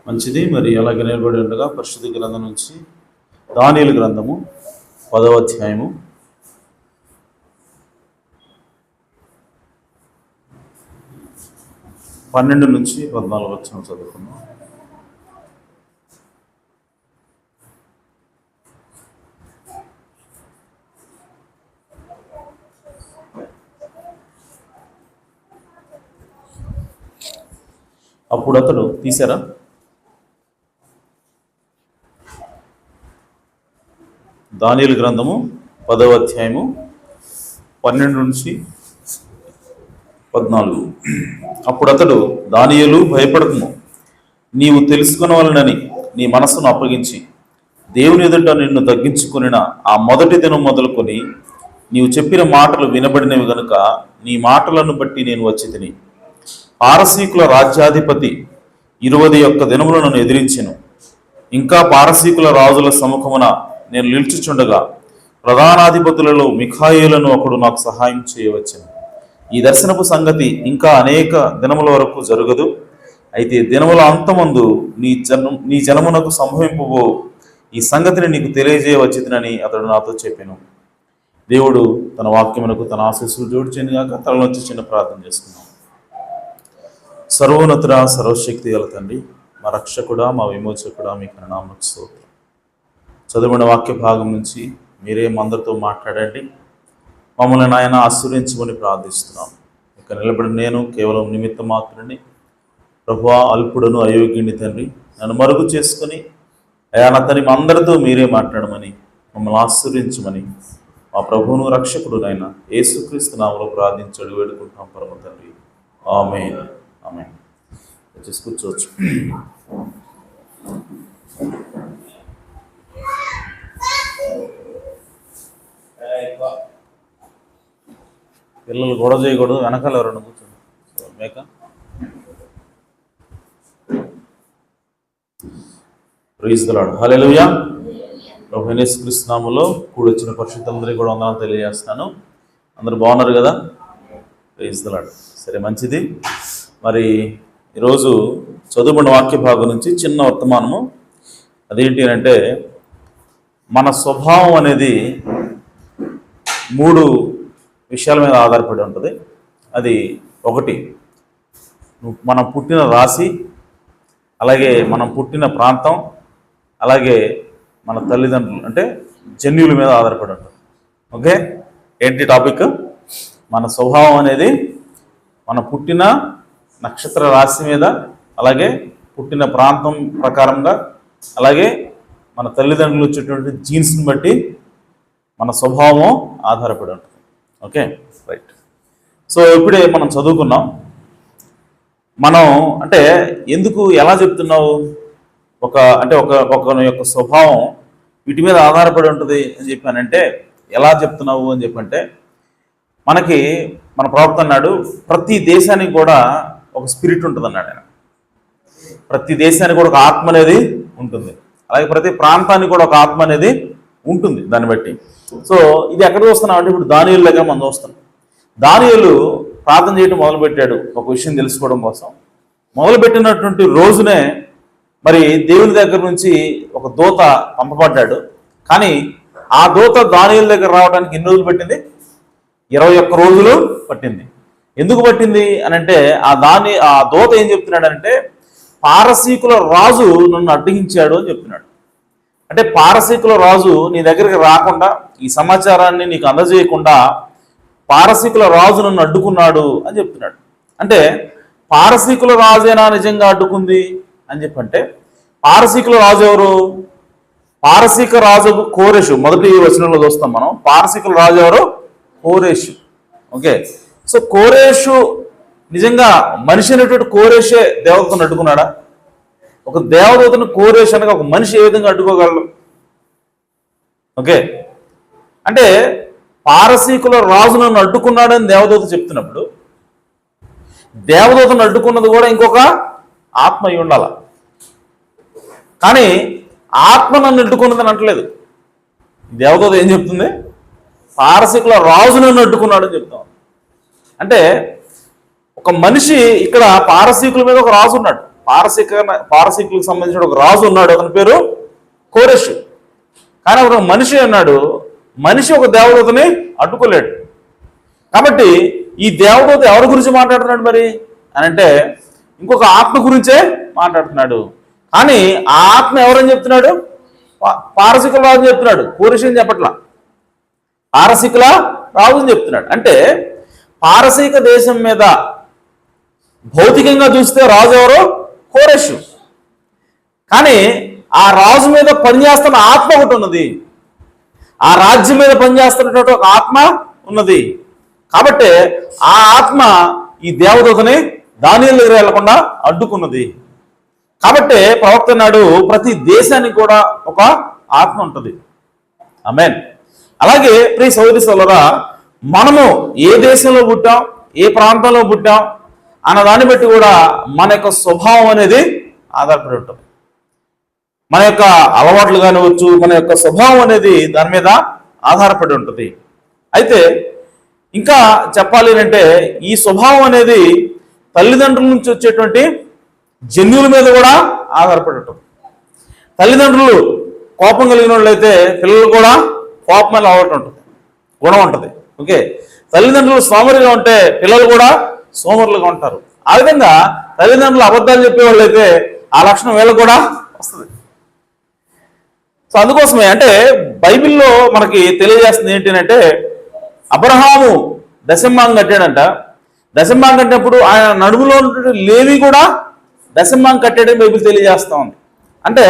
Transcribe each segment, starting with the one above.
మంచిది. మరి అలాగే నిలబడి ఉండగా పరిశుద్ధ గ్రంథం నుంచి దానియేలు గ్రంథము 10వ అధ్యాయము 12 నుంచి 14 వచనం చదువుకున్నాం. అప్పుడు అతడు తీశారా దానియేలు గ్రంథము 10వ అధ్యాయము 12 నుంచి 14. అప్పుడు అతడు, దానియేలు భయపడకుము, నీవు తెలుసుకొనవలెనని నీ మనస్సును అప్పగించి దేవుని ఎదుట నిన్ను తగ్గించుకొనిన ఆ మొదటి దినం మొదలుకొని నీవు చెప్పిన మాటలు వినబడినవి గనుక నీ మాటలను బట్టి నేను వచ్చి తిని. పారసీకుల రాజ్యాధిపతి 21 దినములు నన్ను ఎదిరించెను. ఇంకా పారసీకుల రాజుల సముఖమున నేను నిల్చుచుండగా ప్రధానాధిపతులలో మిఖాయేలును ఒకడు నాకు సహాయం చేయవచ్చును. ఈ దర్శనపు సంగతి ఇంకా అనేక దినముల వరకు జరగదు. అయితే దినముల అంతమందు నీ జనమునకు సంభవింపబో ఈ సంగతిని నీకు తెలియజేయవచ్చునని అతడు నాతో చెప్పాను. దేవుడు తన వాక్యమునకు తన ఆశీస్సులు జోడిచేయనుగాక. తలలోంచి చిన్న ప్రార్థన చేసుకున్నాం. సర్వోన్నతుడ, సర్వశక్తి గల తండ్రి, మా రక్షకుడా, మా విమోచకుడా, మీకు నామమునకు స్తోత్రం. చదువుకున్న వాక్య భాగం నుంచి మీరే అందరితో మాట్లాడండి. మమ్మల్ని నాయన ఆశీర్వదించమని ప్రార్థిస్తున్నాం. ఇక నిలబడి నేను కేవలం నిమిత్త మాత్రుని, ప్రభువా అల్పుడను అయోగ్యుని తండ్రి, నన్ను మరుగు చేసుకుని అయా నా తండ్రి అందరితో మీరే మాట్లాడమని మమ్మల్ని ఆశీర్వదించమని మా ప్రభువును రక్షకుడు నాయన యేసుక్రీస్తు నామములో ప్రార్థించడు వేడుకుంటాం పరమ తండ్రి. ఆమేన్. ఆమేన్. వచ్చేసి కూర్చోవచ్చు. పిల్లలు గొడవ చేయకూడదు, వెనకాల ఎవరైనా కూర్చోండి. మేక ప్రైజ్ ది లార్డ్. హల్లెలూయా. ప్రభువైన యేసుక్రీస్తు నామములో కూడొచ్చిన పరిశుద్ధులందరికీ కూడా వందనాలు తెలియజేస్తున్నాను. అందరూ బాగున్నారు కదా? Praise the Lord. సరే, మంచిది. మరి ఈరోజు చదువుకున్న వాక్య భాగం నుంచి చిన్న వర్తమానము. అదేంటి అంటే, మన స్వభావం అనేది 3 విషయాల మీద ఆధారపడి ఉంటుంది. అది ఒకటి, మనం పుట్టిన రాశి, అలాగే మనం పుట్టిన ప్రాంతం, అలాగే మన తల్లిదండ్రులు అంటే జన్యుల మీద ఆధారపడి ఉంటుంది. ఓకే, ఏంటి టాపిక్? మన స్వభావం అనేది మన పుట్టిన నక్షత్ర రాశి మీద, అలాగే పుట్టిన ప్రాంతం ప్రకారంగా, అలాగే మన తల్లిదండ్రులు వచ్చేటువంటి జీన్స్ని బట్టి మన స్వభావం ఆధారపడి ఉంటుంది. Okay, right. సో ఇప్పుడే మనం చదువుకున్నాం. మనం అంటే ఎందుకు ఎలా చెప్తున్నావు ఒకరి యొక్క స్వభావం వీటి మీద ఆధారపడి ఉంటుంది అని చెప్పానంటే, ఎలా చెప్తున్నావు అని చెప్పంటే, మనకి మన ప్రవక్త అన్నాడు, ప్రతి దేశానికి కూడా ఒక స్పిరిట్ ఉంటుంది అన్నాడు ఆయన. ప్రతి దేశానికి కూడా ఒక ఆత్మ అనేది ఉంటుంది, అలాగే ప్రతి ప్రాంతానికి కూడా ఒక ఆత్మ అనేది ఉంటుంది దాన్ని బట్టి. సో ఇది ఎక్కడ చూస్తున్నాం అంటే, ఇప్పుడు దానియేలు దగ్గర మనం చూస్తున్నాం. దానియేలు ప్రార్థన చేయడం మొదలుపెట్టాడు ఒక విషయం తెలుసుకోవడం కోసం. మొదలుపెట్టినటువంటి రోజునే మరి దేవుని దగ్గర నుంచి ఒక దూత పంపబడ్డాడు. కానీ ఆ దూత దానియేలు దగ్గర రావడానికి ఎన్ని రోజులు పట్టింది? 21 రోజులు పట్టింది. ఎందుకు పట్టింది అని అంటే, ఆ దూత ఏం చెప్తున్నాడు అంటే, పారసీకుల రాజు నన్ను అడ్డగించాడు అని చెప్తున్నాడు. అంటే పారసీకుల రాజు నీ దగ్గరికి రాకుండా, ఈ సమాచారాన్ని నీకు అందజేయకుండా పారసీకుల రాజు నన్ను అడ్డుకున్నాడు అని చెప్తున్నాడు. అంటే పారసీకుల రాజేనా నిజంగా అడ్డుకుంది అని చెప్పంటే, పారసీకుల రాజు ఎవరు? పారసీక రాజు కోరెషు. మొదటి వచనంలో చూస్తాం మనం. పారసీకుల రాజు ఎవరు? కోరెషు. ఓకే, సో కోరెషు నిజంగా మనిషి అనేటువంటి కోరెషే దేవతను అడ్డుకున్నాడా? ఒక దేవదూతను కోరెషు అనగా ఒక మనిషి ఏ విధంగా అడ్డుకోగలడు? ఓకే, అంటే పారసీకుల రాజు నన్ను అడ్డుకున్నాడని దేవదూత చెప్తున్నప్పుడు, దేవదూతను అడ్డుకున్నది కూడా ఇంకొక ఆత్మ అయి ఉండాల. కానీ ఆత్మ నన్ను అడ్డుకున్నదని అంటలేదు. దేవదూత ఏం చెప్తుంది? పారసీకుల రాజు నన్ను అడ్డుకున్నాడు అని చెప్తాం. అంటే ఒక మనిషి, ఇక్కడ పారసీకుల మీద ఒక రాజు ఉన్నాడు. పారసీకులకు సంబంధించిన ఒక రాజు ఉన్నాడు, అతని పేరు కోరెషు. కానీ ఒక మనిషి ఉన్నాడు, మనిషి ఒక దేవదూతని అడ్డుకోలేడు. కాబట్టి ఈ దేవదూత ఎవరి గురించి మాట్లాడుతున్నాడు మరి అని అంటే ఇంకొక ఆత్మ గురించే మాట్లాడుతున్నాడు. కానీ ఆ ఆత్మ ఎవరని చెప్తున్నాడు? పారసీకుల రాజు అని చెప్తున్నాడు, కోరెషు అని చెప్పట్లా, పారసీకుల రాజు అని చెప్తున్నాడు. అంటే పారసీక దేశం మీద భౌతికంగా చూస్తే రాజు ఎవరో? కోరెషు. కానీ ఆ రాజు మీద పనిచేస్తున్న ఆత్మ ఒకటి ఉన్నది, ఆ రాజ్యం మీద పనిచేస్తున్నటువంటి ఒక ఆత్మ ఉన్నది. కాబట్టి ఆ ఆత్మ ఈ దేవదూతని దానియేలు దగ్గర వెళ్లకుండా అడ్డుకున్నది. కాబట్టి ప్రవక్త అన్నాడు, ప్రతి దేశానికి కూడా ఒక ఆత్మ ఉంటుంది. ఆమేన్. అలాగే ప్రియ సహోదరి సోదరులారా, మనము ఏ దేశంలో పుట్టాం, ఏ ప్రాంతంలో పుట్టాం అన్న దాన్ని బట్టి కూడా మన యొక్క స్వభావం అనేది ఆధారపడి ఉంటుంది. మన యొక్క అలవాట్లు కానివచ్చు, మన యొక్క స్వభావం అనేది దాని మీద ఆధారపడి ఉంటుంది. అయితే ఇంకా చెప్పాలి అంటే ఈ స్వభావం అనేది తల్లిదండ్రుల నుంచి వచ్చేటువంటి జన్యువుల మీద కూడా ఆధారపడి ఉంటుంది. తల్లిదండ్రులు కోపం కలిగిన వాళ్ళు అయితే పిల్లలు కూడా కోపం అలవాటు ఉంటుంది, గుణం ఉంటుంది. ఓకే, తల్లిదండ్రులు సోమరిగా ఉంటే పిల్లలు కూడా సోమరులుగా ఉంటారు. ఆ విధంగా తల్లిదండ్రులు అబద్ధాలు చెప్పేవాళ్ళు అయితే ఆ లక్షణం వీళ్ళకు కూడా వస్తుంది. సో అందుకోసమే అంటే బైబిల్లో మనకి తెలియజేస్తుంది ఏంటి అంటే, అబ్రహాము దశంభాగం కట్టాడంట. దశంభాగం కట్టినప్పుడు ఆయన నడుములో ఉన్నటువంటి లేవి కూడా దశంభాగం కట్టాడని బైబిల్ తెలియజేస్తా ఉంది. అంటే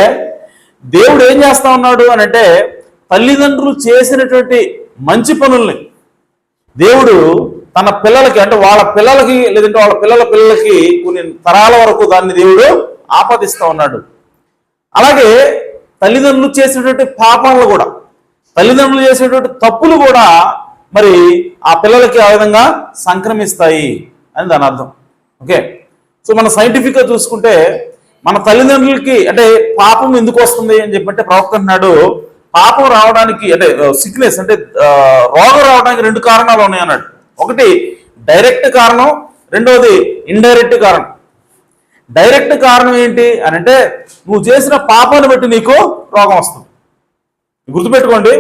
దేవుడు ఏం చేస్తా ఉన్నాడు అని అంటే, తల్లిదండ్రులు చేసినటువంటి మంచి పనుల్ని దేవుడు తన పిల్లలకి, అంటే వాళ్ళ పిల్లలకి లేదంటే వాళ్ళ పిల్లల పిల్లలకి కొన్ని తరాల వరకు దాన్ని దేవుడు ఆపాదిస్తూ ఉన్నాడు. అలాగే తల్లిదండ్రులు చేసినటువంటి పాపాలను కూడా, తల్లిదండ్రులు చేసినటువంటి తప్పులు కూడా మరి ఆ పిల్లలకి ఆ విధంగా సంక్రమిస్తాయి అని దాని అర్థం. ఓకే, సో మన సైంటిఫిక్గా చూసుకుంటే మన తల్లిదండ్రులకి అంటే పాపం ఎందుకు వస్తుంది అని చెప్పంటే ప్రవక్త అన్నాడు, పాపం రావడానికి అంటే సిక్నెస్ అంటే రోగం రావడానికి 2 కారణాలు ఉన్నాయి అన్నాడు. ఒకటి డైరెక్ట్ కారణం, రెండవది ఇండైరెక్ట్ కారణం. డైరెక్ట్ కారణం ఏంటి అని అంటే, నువ్వు చేసిన పాపాన్ని బట్టి నీకు రోగం వస్తుంది. గుర్తుపెట్టుకోండి,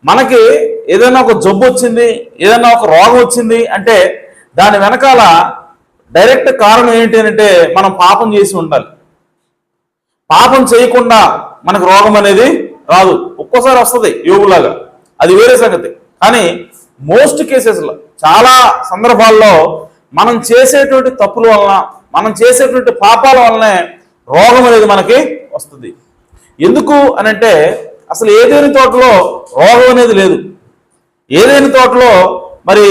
మనకి ఏదైనా ఒక జబ్బు వచ్చింది, ఏదైనా ఒక రోగం వచ్చింది అంటే దాని వెనకాల డైరెక్ట్ కారణం ఏంటి అంటే మనం పాపం చేసి ఉండాలి. పాపం చేయకుండా మనకు రోగం అనేది రాదు. ఒక్కోసారి వస్తుంది యోగులాగా, అది వేరే సంగతి. కానీ మోస్ట్ కేసెస్లో, చాలా సందర్భాల్లో మనం చేసేటువంటి తప్పుల వలన, మనం చేసేటువంటి పాపాల వలనే రోగం అనేది మనకి వస్తుంది. ఎందుకు అనంటే అసలు ఏదేని తోటలో రోగం అనేది లేదు, ఏదేని తోటలో మరి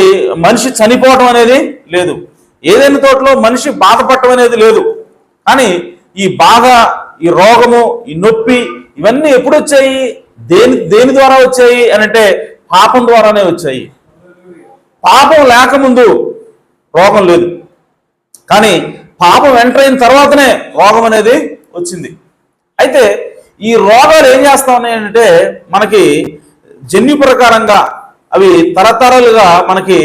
మనిషి చనిపోవడం అనేది లేదు, ఏదైనా తోటలో మనిషి బాధపడటం అనేది లేదు. కానీ ఈ బాధ, ఈ రోగము, ఈ నొప్పి ఇవన్నీ ఎప్పుడు వచ్చాయి? దేని ద్వారా వచ్చాయి అని అంటే పాపం ద్వారానే వచ్చాయి. పాపం లేకముందు రోగం లేదు, కానీ పాపం ఎంటర్ అయిన తర్వాతనే రోగం అనేది వచ్చింది. అయితే ఈ రోగాలు ఏం చేస్తా ఉన్నాయంటే మనకి జన్యు ప్రకారంగా అవి తరతరాలుగా మనకి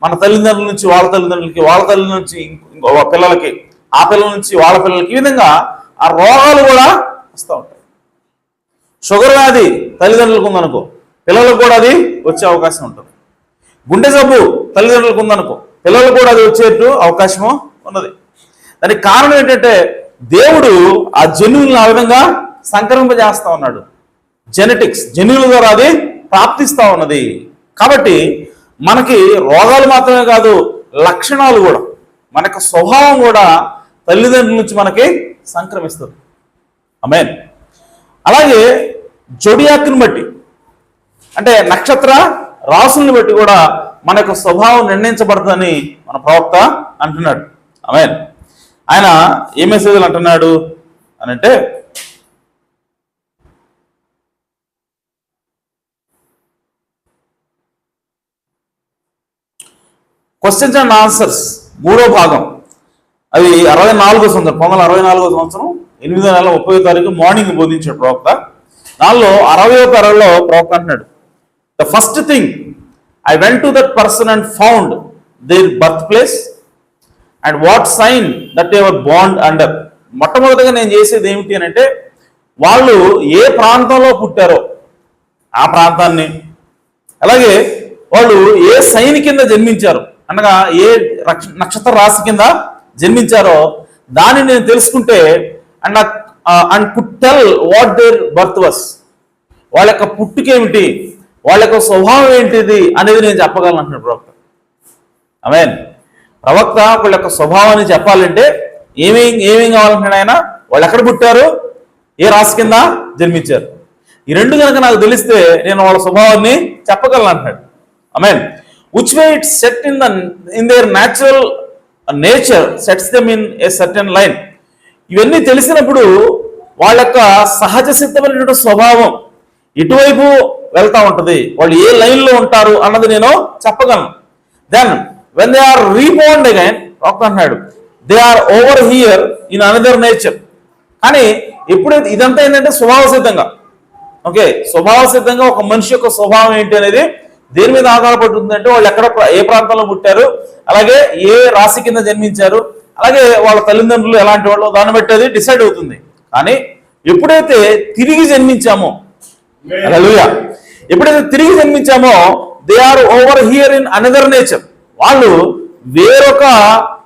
మన తల్లిదండ్రుల నుంచి వాళ్ళ తల్లిదండ్రులకి, వాళ్ళ తల్లిదండ్రుల నుంచి పిల్లలకి, ఆ పిల్లల నుంచి వాళ్ళ పిల్లలకి, ఈ విధంగా ఆ రోగాలు కూడా వస్తూ ఉంటాయి. షుగర్ వ్యాధి తల్లిదండ్రులకు ఉందనుకో, పిల్లలకు కూడా అది వచ్చే అవకాశం ఉంటుంది. గుండె జబ్బు తల్లిదండ్రులకు ఉందనుకో, పిల్లలకు కూడా అది వచ్చేట్టు అవకాశము ఉన్నది. దానికి కారణం ఏంటంటే దేవుడు ఆ జన్యువులను ఆ విధంగా సంక్రమింపజేస్తా ఉన్నాడు. జెనెటిక్స్, జన్యువుల ద్వారా అది ప్రాప్తిస్తూ ఉన్నది. కాబట్టి మనకి రోగాలు మాత్రమే కాదు, లక్షణాలు కూడా, మన యొక్క స్వభావం కూడా తల్లిదండ్రుల నుంచి మనకి సంక్రమిస్తుంది. ఆమేన్. అలాగే జోడియాక్ని బట్టి అంటే నక్షత్ర రాసుల్ని బట్టి కూడా మన యొక్క స్వభావం నిర్ణయించబడుతుందని మన ప్రవక్త అంటున్నాడు. ఆమేన్. ఆయన ఏ మెసేజ్లు అంటున్నాడు అనంటే, క్వశ్చన్స్ అండ్ ఆన్సర్స్ 3వ భాగం, అది 64వ సంవత్సరం, 1964వ సంవత్సరం 8వ నెల 30వ తారీఖు మార్నింగ్ బోధించాడు ప్రవక్త. దానిలో 60వ పేరాలో ప్రవక్త అంటున్నాడు, the first thing I went to that person and found their birth place and what sign that they were born under. మొట్టమొదటిగా నేను చేసేది ఏమిటి అని అంటే, వాళ్ళు ఏ ప్రాంతంలో పుట్టారో ఆ ప్రాంతాన్ని, అలాగే వాళ్ళు ఏ సైన్ కింద జన్మించారు అనగా ఏ నక్షత్ర రాశి కింద జన్మించారో దాన్ని నేను తెలుసుకుంటే and could tell what their birth was, వాళ్ళ యొక్క పుట్టుకేమిటి, వాళ్ళ యొక్క స్వభావం ఏంటిది అనేది నేను చెప్పగలను అంటున్నాడు ప్రవక్త. ఆమేన్. ప్రవక్త వాళ్ళ యొక్క స్వభావాన్ని చెప్పాలంటే ఏమేం కావాలంటున్నాడు ఆయన? వాళ్ళు ఎక్కడ పుట్టారు, ఏ రాశి కింద జన్మించారు, ఈ రెండు కనుక నాకు తెలిస్తే నేను వాళ్ళ స్వభావాన్ని చెప్పగలను అంటున్నాడు. Amen. Which way it set in their natural nature sets them in a certain line. ఇవన్నీ తెలిసినప్పుడు వాళ్ళ యొక్క సహజ సిద్ధమైనటువంటి స్వభావం ఇటువైపు వెళ్తా ఉంటుంది, వాళ్ళు ఏ లైన్లో ఉంటారు అన్నది నేను చెప్పగలను. Then when they are reborn again అంటున్నాడు they are over here in another nature. కానీ ఎప్పుడైతే ఇదంతా ఏంటంటే స్వభావ సిద్ధంగా, ఓకే, స్వభావ సిద్ధంగా ఒక మనిషి యొక్క స్వభావం ఏంటి అనేది దేని మీద ఆధారపడుతుంది అంటే వాళ్ళు ఎక్కడ ఏ ప్రాంతంలో పుట్టారు, అలాగే ఏ రాశి కింద జన్మించారు, అలాగే వాళ్ళ తల్లిదండ్రులు ఎలాంటి వాళ్ళు, దాన్ని బట్టి అది డిసైడ్ అవుతుంది. కానీ ఎప్పుడైతే తిరిగి జన్మించామో, హల్లెలూయా, ఎప్పుడైతే తిరిగి జన్మించామో they are over here in another nature, వాళ్ళు వేరొక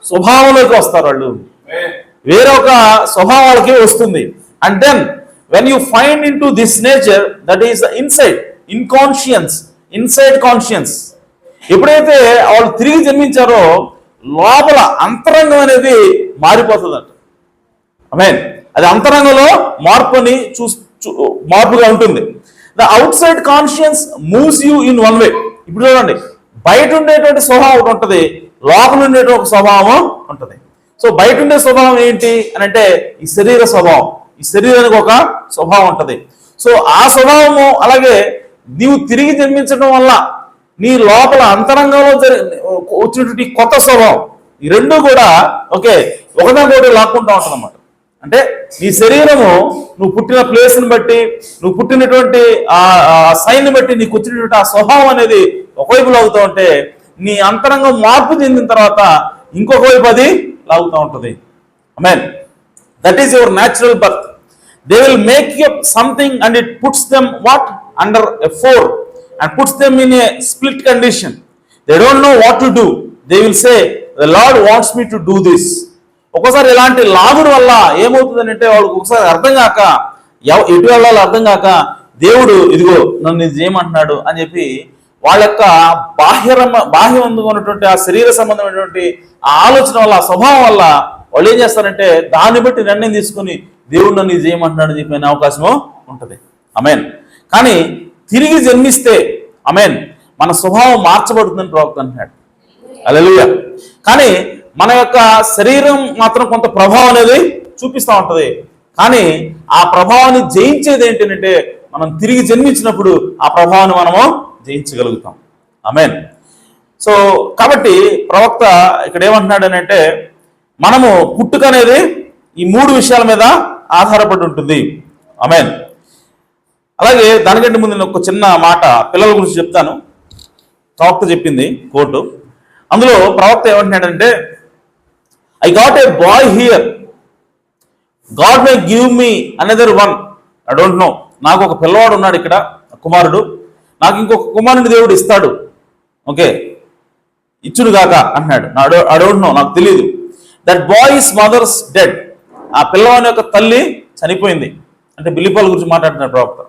స్వభావంలోకి వస్తారు, వాళ్ళు వేరొక స్వభావాలకి వస్తుంది. And then when you find into this nature that is inside inside conscience, ఎప్పుడైతే వాళ్ళు తిరిగి జన్మించారో లోపల అంతరంగం అనేది మారిపోతుందంట. ఆమేన్. అది అంతరంగంలో మార్పుని మార్పుగా ఉంటుంది. The out side conscience moves you in one way. ఇప్పుడు చూడండి, బయట ఉండేటువంటి స్వభావం ఒకటి ఉంటుంది, లోపల ఉండేటువంటి ఒక స్వభావం ఉంటుంది. సో బయట ఉండే స్వభావం ఏంటి అని అంటే ఈ శరీర స్వభావం, ఈ శరీరానికి ఒక స్వభావం ఉంటుంది. సో ఆ స్వభావము, అలాగే నీవు తిరిగి జన్మించడం వల్ల నీ లోపల అంతరంగంలో వచ్చినటువంటి కొత్త స్వభావం, ఈ రెండు కూడా ఓకే ఒకదానికొకటి లాక్కుంటూ ఉంటుంది అన్నమాట. అంటే నీ శరీరము నువ్వు పుట్టిన ప్లేస్ని బట్టి, నువ్వు పుట్టినటువంటి ఆ సైన్ని బట్టి నీకు వచ్చినటువంటి ఆ స్వభావం అనేది ఒకవైపు లాగుతూ ఉంటే, నీ అంతరంగం మార్పు చెందిన తర్వాత ఇంకొక వైపు అది లాగుతూ ఉంటుంది. Amen. That is your natural birth. They will make up something and it puts them what under a four and puts them in a split condition. They don't know what to do. They will say the Lord wants me to do this. ఒక్కోసారి ఇలాంటి లాగుడు వల్ల ఏమవుతుందని అంటే వాళ్ళకి ఒకసారి అర్థం కాక, ఎటు వెళ్ళాలో అర్థం కాక, దేవుడు ఇదిగో నన్ను ఇది చేయమంటున్నాడు అని చెప్పి వాళ్ళ యొక్క బాహ్యంగా ఉన్నటువంటి ఆ శరీర సంబంధమైనటువంటి ఆ ఆలోచన వల్ల, ఆ స్వభావం వల్ల వాళ్ళు ఏం చేస్తారంటే దాన్ని బట్టి నిర్ణయం తీసుకుని దేవుడు నన్ను ఇది చేయమంటున్నాడు అని చెప్పిన అవకాశము ఉంటుంది. ఆమేన్. కానీ తిరిగి జన్మిస్తే ఆమేన్ మన స్వభావం మార్చబడుతుందని ప్రవక్త అంటున్నాడు. హల్లెలూయా. కానీ మన యొక్క శరీరం మాత్రం కొంత ప్రభావం అనేది చూపిస్తూ ఉంటుంది. కానీ ఆ ప్రభావాన్ని జయించేది ఏంటంటే మనం తిరిగి జన్మించినప్పుడు ఆ ప్రభావాన్ని మనము జయించగలుగుతాం. ఆమేన్. సో కాబట్టి ప్రవక్త ఇక్కడ ఏమంటున్నాడు అని అంటే మనము పుట్టుక అనేది ఈ మూడు విషయాల మీద ఆధారపడి ఉంటుంది. ఆమేన్. అలాగే దానికంటే ముందు నేను ఒక చిన్న మాట పిల్లల గురించి చెప్తాను. ప్రవక్త చెప్పింది కోటు, అందులో ప్రవక్త ఏమంటున్నాడంటే I got a boy here, God may give me another one, I don't know. నాకు ఒక పిల్లవాడు ఉన్నాడు ఇక్కడ, కుమారుడు, నాకు ఇంకొక కుమారుని దేవుడు ఇస్తాడు, ఓకే, ఇచ్చుడు గాక అంటున్నాడు. ఐ డోంట్ నో, నాకు తెలియదు. That boy is mother's dead, ఆ పిల్లవాని యొక్క తల్లి చనిపోయింది అంటే బిల్లిపాల గురించి మాట్లాడుతున్నాడు ప్రవక్త.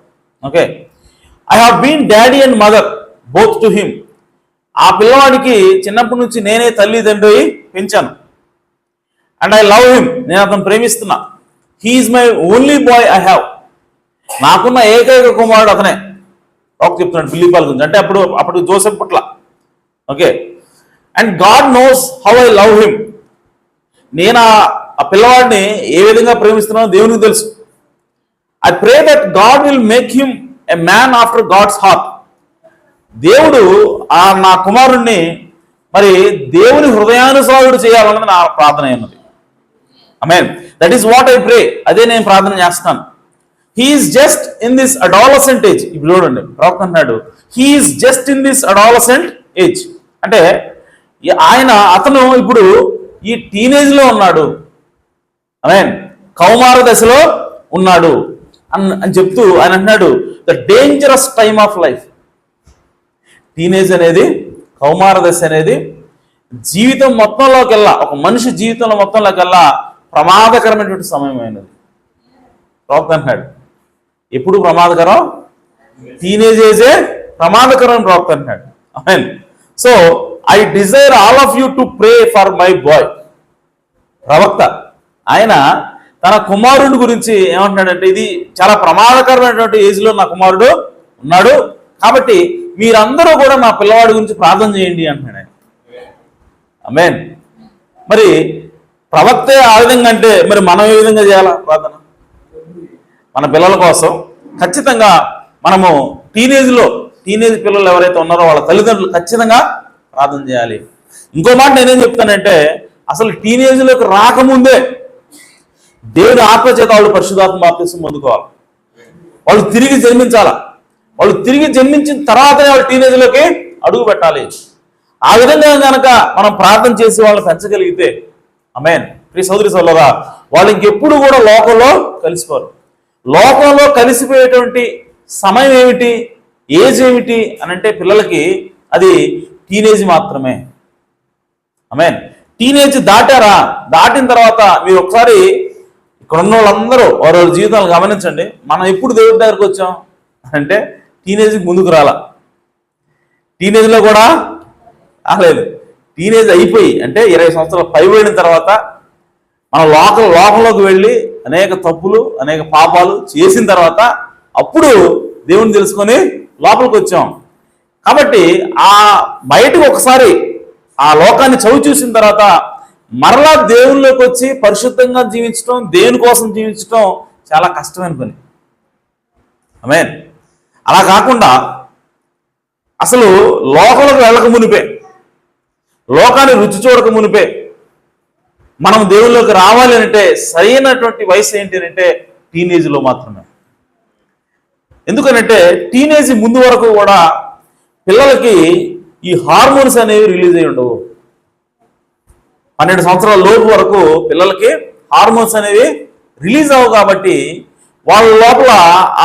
Okay, I have been daddy and mother both to him, ఆ పిల్లవాడికి చిన్నప్పటి నుంచి నేనే తల్లి తండ్రి పెంచాను. అండ్ ఐ లవ్ హిమ్, నేను అతను ప్రేమిస్తున్నా. He's my only boy I have, నాకున్న ఏకైక కుమారుడు అతనే. ప్రవక్త చెప్తున్నాడు బిల్లిపాల గురించి. అంటే అప్పుడు జోసెఫ్ పుట్ల. Okay, and God knows how I love him, నేను ఆ పిల్లవాడిని ఏ విధంగా ప్రేమిస్తున్నానో దేవునికి తెలుసు. I pray that God will make him a man after God's heart. దేవుడు నా కుమారుణ్ణి మరి దేవుని హృదయానుసారుడు చేయాలన్నది నా ప్రార్థన అన్నది. Amen. That is what I pray, అదే నేను ప్రార్థన చేస్తాను. He is just in this adolescent age. ఇప్పుడు చూడండి ప్రవక్త అన్నాడు he is just in this adolescent age, అంటే అతను ఇప్పుడు ఈ టీనేజ్ లో ఉన్నాడు. ఆమేన్. కౌమార దశలో ఉన్నాడు అని చెప్తూ ఆయన అంటున్నాడు, the dangerous time of life. Teenage అనేది, కౌమార దశ అనేది జీవితం మొత్తంలోకెల్లా, ఒక మనిషి జీవితంలో మొత్తంలోకెల్లా ప్రమాదకరమైనటువంటి సమయమైనది. ప్రవక్త అంటున్నాడు, ఎప్పుడు ప్రమాదకరం? టీనేజ్ ఏజే ప్రమాదకరం ప్రవక్త అంటున్నాడు. Amen. So I desire all of you to pray for my boy. ప్రవక్త ఆయన తన కుమారుడి గురించి ఏమంటున్నాడంటే, ఇది చాలా ప్రమాదకరమైనటువంటి ఏజ్లో నా కుమారుడు ఉన్నాడు, కాబట్టి మీరందరూ కూడా నా పిల్లవాడి గురించి ప్రార్థన చేయండి అంటున్నాడు. ఆమేన్. మరి ప్రవక్తే ఆ విధంగా అంటే మరి మనం ఏ విధంగా చేయాలా ప్రార్థన? మన పిల్లల కోసం ఖచ్చితంగా మనము టీనేజ్ పిల్లలు ఎవరైతే ఉన్నారో వాళ్ళ తల్లిదండ్రులు ఖచ్చితంగా ప్రార్థన చేయాలి. ఇంకో మాట నేనేం చెప్తానంటే, అసలు టీనేజ్లోకి రాకముందే దేవుని ఆత్మచేత వాళ్ళు పరిశుద్ధాత్మ బాప్తిస్మం పొందుకోవాలి. వాళ్ళు తిరిగి జన్మించాలా. వాళ్ళు తిరిగి జన్మించిన తర్వాతనే వాళ్ళు టీనేజ్లోకి అడుగు పెట్టాలి. ఆ విధంగా కనుక మనం ప్రార్థన చేసి వాళ్ళని పెంచగలిగితే, ఆమేన్, ప్రియ సోదరి సోదరులారా, వాళ్ళు ఇంకెప్పుడు కూడా లోకంలో కలిసిపోరు. లోకంలో కలిసిపోయేటువంటి సమయం ఏమిటి, ఏజ్ ఏమిటి అని అంటే పిల్లలకి అది టీనేజ్ మాత్రమే. ఆమేన్. టీనేజ్ దాటిన తర్వాత మీరు ఒకసారి ఇక్కడ ఉన్న వాళ్ళందరూ వారి జీవితాలు గమనించండి. మనం ఎప్పుడు దేవుడి దగ్గరకు వచ్చాం అంటే టీనేజ్కి ముందుకు రాలా. టీనేజ్లో కూడా రాలేదు. టీనేజ్ అయిపోయి అంటే 20 సంవత్సరాలు పైబడిన తర్వాత మన లోకంలోకి వెళ్ళి అనేక తప్పులు, అనేక పాపాలు చేసిన తర్వాత అప్పుడు దేవుని తెలుసుకొని లోపలికి వచ్చాం. కాబట్టి ఆ బయటకు ఒకసారి ఆ లోకాన్ని చవి చూసిన తర్వాత మరలా దేవుళ్ళలోకి వచ్చి పరిశుద్ధంగా జీవించడం, దేవుని కోసం జీవించడం చాలా కష్టమైన పని. ఆమేన్. అలా కాకుండా అసలు లోకంలోకి వెళ్ళక మునిపే, లోకాన్ని రుచి చూడక మునిపే మనం దేవుళ్ళలోకి రావాలి అంటే సరైనటువంటి వయసు ఏంటి అంటే టీనేజ్లో మాత్రమే. ఎందుకనంటే టీనేజ్ ముందు వరకు కూడా పిల్లలకి ఈ హార్మోన్స్ అనేవి రిలీజ్ అయ్యి ఉండవు. 12 సంవత్సరాల లోపు వరకు పిల్లలకి హార్మోన్స్ అనేవి రిలీజ్ అవ్వవు. కాబట్టి వాళ్ళ లోపల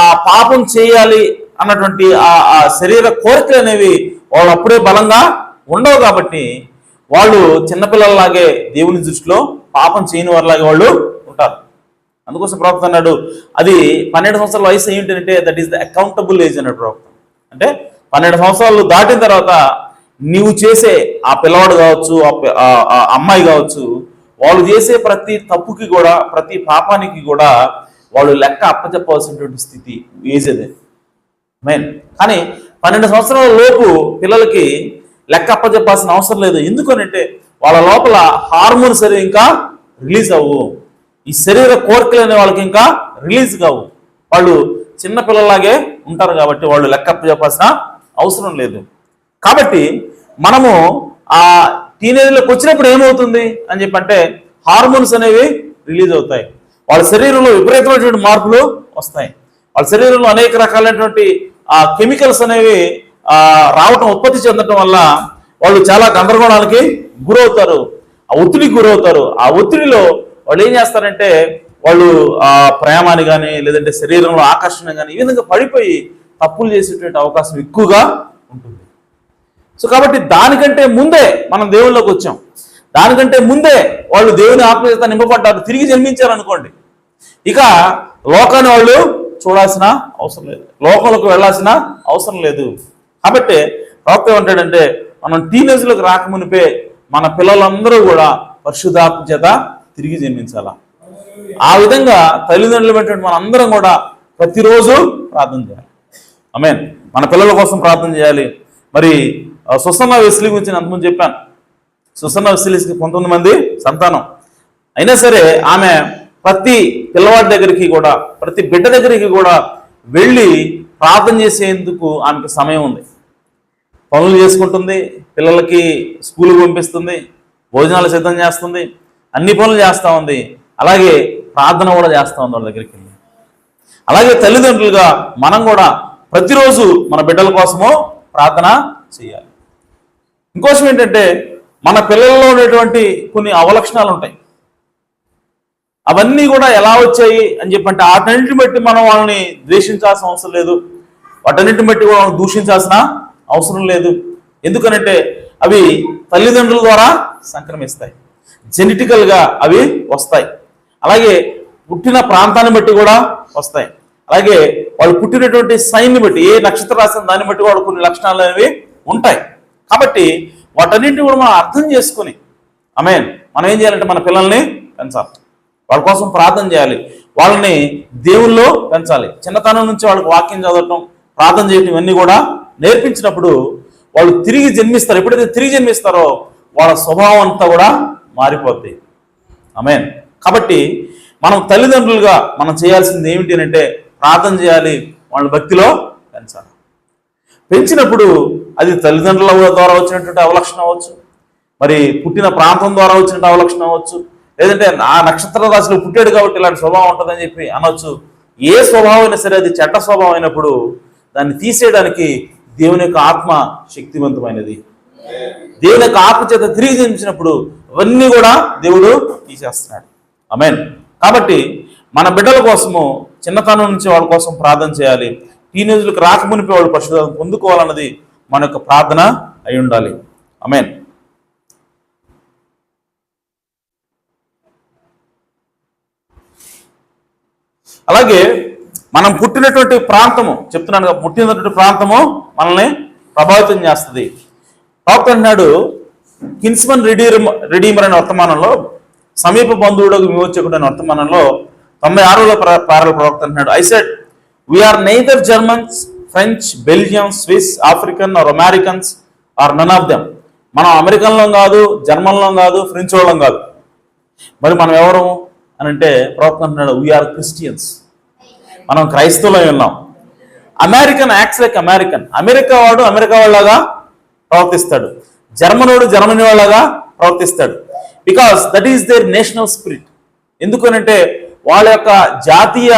ఆ పాపం చేయాలి అన్నటువంటి ఆ శరీర కోరికలు అనేవి వాళ్ళు అప్పుడే బలంగా ఉండవు. కాబట్టి వాళ్ళు చిన్నపిల్లల్లాగే దేవుని దృష్టిలో పాపం చేయని వారిలాగే వాళ్ళు ఉంటారు. అందుకోసం ప్రవక్త అన్నాడు, అది 12 సంవత్సరాల వయసు ఏంటంటే that is the accountable age అన్నాడు ప్రవక్త. అంటే 12 సంవత్సరాలు దాటిన తర్వాత నీవు చేసే ఆ పిల్లవాడు కావచ్చు, ఆ అమ్మాయి కావచ్చు, వాళ్ళు చేసే ప్రతి తప్పుకి కూడా, ప్రతి పాపానికి కూడా వాళ్ళు లెక్క అప్పచెప్పవలసినటువంటి స్థితి ఏజ్ అదే. మెయిన్. కానీ 12 సంవత్సరాల లోపు పిల్లలకి లెక్క అప్పచెప్పాల్సిన అవసరం లేదు. ఎందుకనంటే వాళ్ళ లోపల హార్మోన్స్ అనేవి ఇంకా రిలీజ్ అవ్వు, ఈ శరీర కోరికలు అనే వాళ్ళకి ఇంకా రిలీజ్ కావు. వాళ్ళు చిన్న పిల్లలాగే ఉంటారు కాబట్టి వాళ్ళు లెక్క అప్పచెప్పాల్సిన అవసరం లేదు. కాబట్టి మనము ఆ టీనేజ్లోకి వచ్చినప్పుడు ఏమవుతుంది అని చెప్పంటే హార్మోన్స్ అనేవి రిలీజ్ అవుతాయి. వాళ్ళ శరీరంలో విపరీతమైనటువంటి మార్పులు వస్తాయి. వాళ్ళ శరీరంలో అనేక రకాలైనటువంటి కెమికల్స్ అనేవి రావటం, ఉత్పత్తి చెందటం వల్ల వాళ్ళు చాలా గందరగోళానికి గురవుతారు, ఆ ఒత్తిడికి గురవుతారు. ఆ ఒత్తిడిలో వాళ్ళు ఏం చేస్తారంటే వాళ్ళు ప్రేమాన్ని కానీ లేదంటే శరీరంలో ఆకర్షణ కానీ ఈ విధంగా పడిపోయి తప్పులు చేసేటువంటి అవకాశం ఎక్కువగా ఉంటుంది. సో కాబట్టి దానికంటే ముందే మనం దేవుళ్ళలోకి వచ్చాం, దానికంటే ముందే వాళ్ళు దేవుని ఆత్మచేత నింపబడ్డారు, తిరిగి జన్మించారు అనుకోండి, ఇక లోకాన్ని వాళ్ళు చూడాల్సిన అవసరం లేదు, లోకంలోకి వెళ్ళాల్సిన అవసరం లేదు. కాబట్టి ప్రవక్త ఏమంటాడంటే మనం టీనేజ్లోకి రాకమునిపే మన పిల్లలందరూ కూడా పరిశుద్ధాత్మ చేత తిరిగి జన్మించాలా. ఆ విధంగా తల్లిదండ్రులు పెట్టినటువంటి మన అందరం కూడా ప్రతిరోజు ప్రార్థన చేయాలి. ఆమేన్. మన పిల్లల కోసం ప్రార్థన చేయాలి. మరి సుసన్న వెస్లీ గురించి నేను అంతకుముందు చెప్పాను. సుసన్న వెస్లీకి 19 మంది సంతానం అయినా సరే ఆమె ప్రతి పిల్లవాడి దగ్గరికి కూడా, ప్రతి బిడ్డ దగ్గరికి కూడా వెళ్ళి ప్రార్థన చేసేందుకు ఆమెకు సమయం ఉంది. పనులు చేసుకుంటుంది, పిల్లలకి స్కూల్కి పంపిస్తుంది, భోజనాలు సిద్ధం చేస్తుంది, అన్ని పనులు చేస్తూ ఉంది. అలాగే ప్రార్థన కూడా చేస్తూ ఉంది వాళ్ళ దగ్గరికి వెళ్ళి. అలాగే తల్లిదండ్రులుగా మనం కూడా ప్రతిరోజు మన బిడ్డల కోసము ప్రార్థన చేయాలి. ఇంకోసం ఏంటంటే మన పిల్లల్లో ఉండేటువంటి కొన్ని అవలక్షణాలు ఉంటాయి. అవన్నీ కూడా ఎలా వచ్చాయి అని చెప్పంటే వాటన్నింటిని బట్టి మనం వాళ్ళని ద్వేషించాల్సిన అవసరం లేదు, వాటన్నింటిని బట్టి కూడా వాళ్ళని దూషించాల్సిన అవసరం లేదు. ఎందుకనంటే అవి తల్లిదండ్రుల ద్వారా సంక్రమిస్తాయి, జెనెటికల్గా అవి వస్తాయి. అలాగే పుట్టిన ప్రాంతాన్ని బట్టి కూడా వస్తాయి. అలాగే వాళ్ళు పుట్టినటువంటి సైన్ని బట్టి, ఏ నక్షత్ర రాసిన దాన్ని బట్టి వాళ్ళు కొన్ని లక్షణాలు అనేవి ఉంటాయి. కాబట్టి వాటన్నింటినీ కూడా మనం అర్థం చేసుకుని మనం ఏం చేయాలంటే మన పిల్లల్ని పెంచాలి, వాళ్ళ కోసం ప్రార్థన చేయాలి, వాళ్ళని దేవుల్లో పెంచాలి. చిన్నతనం నుంచి వాళ్ళకి వాక్యం చదవటం, ప్రార్థన చేయటం ఇవన్నీ కూడా నేర్పించినప్పుడు వాళ్ళు తిరిగి జన్మిస్తారు. ఎప్పుడైతే తిరిగి జన్మిస్తారో వాళ్ళ స్వభావం అంతా కూడా మారిపోద్ది. కాబట్టి మనం తల్లిదండ్రులుగా మనం చేయాల్సింది ఏమిటి అంటే ప్రార్థన చేయాలి, వాళ్ళ భక్తిలో పెంచాలి. పెంచినప్పుడు అది తల్లిదండ్రుల ద్వారా వచ్చినటువంటి అవలక్షణం అవ్వచ్చు, మరి పుట్టిన ప్రాంతం ద్వారా వచ్చినట్టు అవలక్షణం అవ్వచ్చు, లేదంటే ఆ నక్షత్ర రాశిలో పుట్టాడు కాబట్టి ఇలాంటి స్వభావం ఉంటుందని చెప్పి అనొచ్చు. ఏ స్వభావం అయినా సరే అది చెడ్డ స్వభావం అయినప్పుడు దాన్ని తీసేయడానికి దేవుని యొక్క ఆత్మ శక్తివంతమైనది. దేవుని యొక్క ఆత్మ చేత తిరిగి జన్మించినప్పుడు అవన్నీ కూడా దేవుడు తీసేస్తున్నాడు. కాబట్టి మన బిడ్డల కోసము చిన్నతనం నుంచి వాళ్ళ కోసం ప్రార్థన చేయాలి. టీనేజ్లకు రాకమునిపై వాళ్ళు పరిశుద్ధత పొందుకోవాలన్నది మన యొక్క ప్రార్థన అయి ఉండాలి. అలాగే మనం పుట్టినటువంటి ప్రాంతము చెప్తున్నాను, పుట్టినటువంటి ప్రాంతము మనల్ని ప్రభావితం చేస్తుంది. ప్రవక్త అంటున్నాడు, కిన్స్మన్ రిడీమర్ అనే వర్తమానంలో, సమీప బంధువుడు విమోచకుడు అనే వర్తమానంలో 96లో ప్రవక్త అంటున్నాడు, I said we are neither Germans, French, Belgium, Swiss, African or Americans or none of them. మనం అమెరికన్లో కాదు, జర్మన్లో కాదు, ఫ్రెంచ్ వాళ్ళం కాదు. మరి మనం ఎవరు అని అంటే ప్రవక్త అంటున్నాడు, వీఆర్ క్రిస్టియన్స్. మనం క్రైస్తవులై ఉన్నాం. American acts like American. America వాడు అమెరికా వాళ్ళగా ప్రవర్తిస్తాడు, జర్మనోడు జర్మనీ వాళ్ళగా ప్రవర్తిస్తాడు. Because that is their national spirit. ఎందుకనంటే వాళ్ళ యొక్క జాతీయ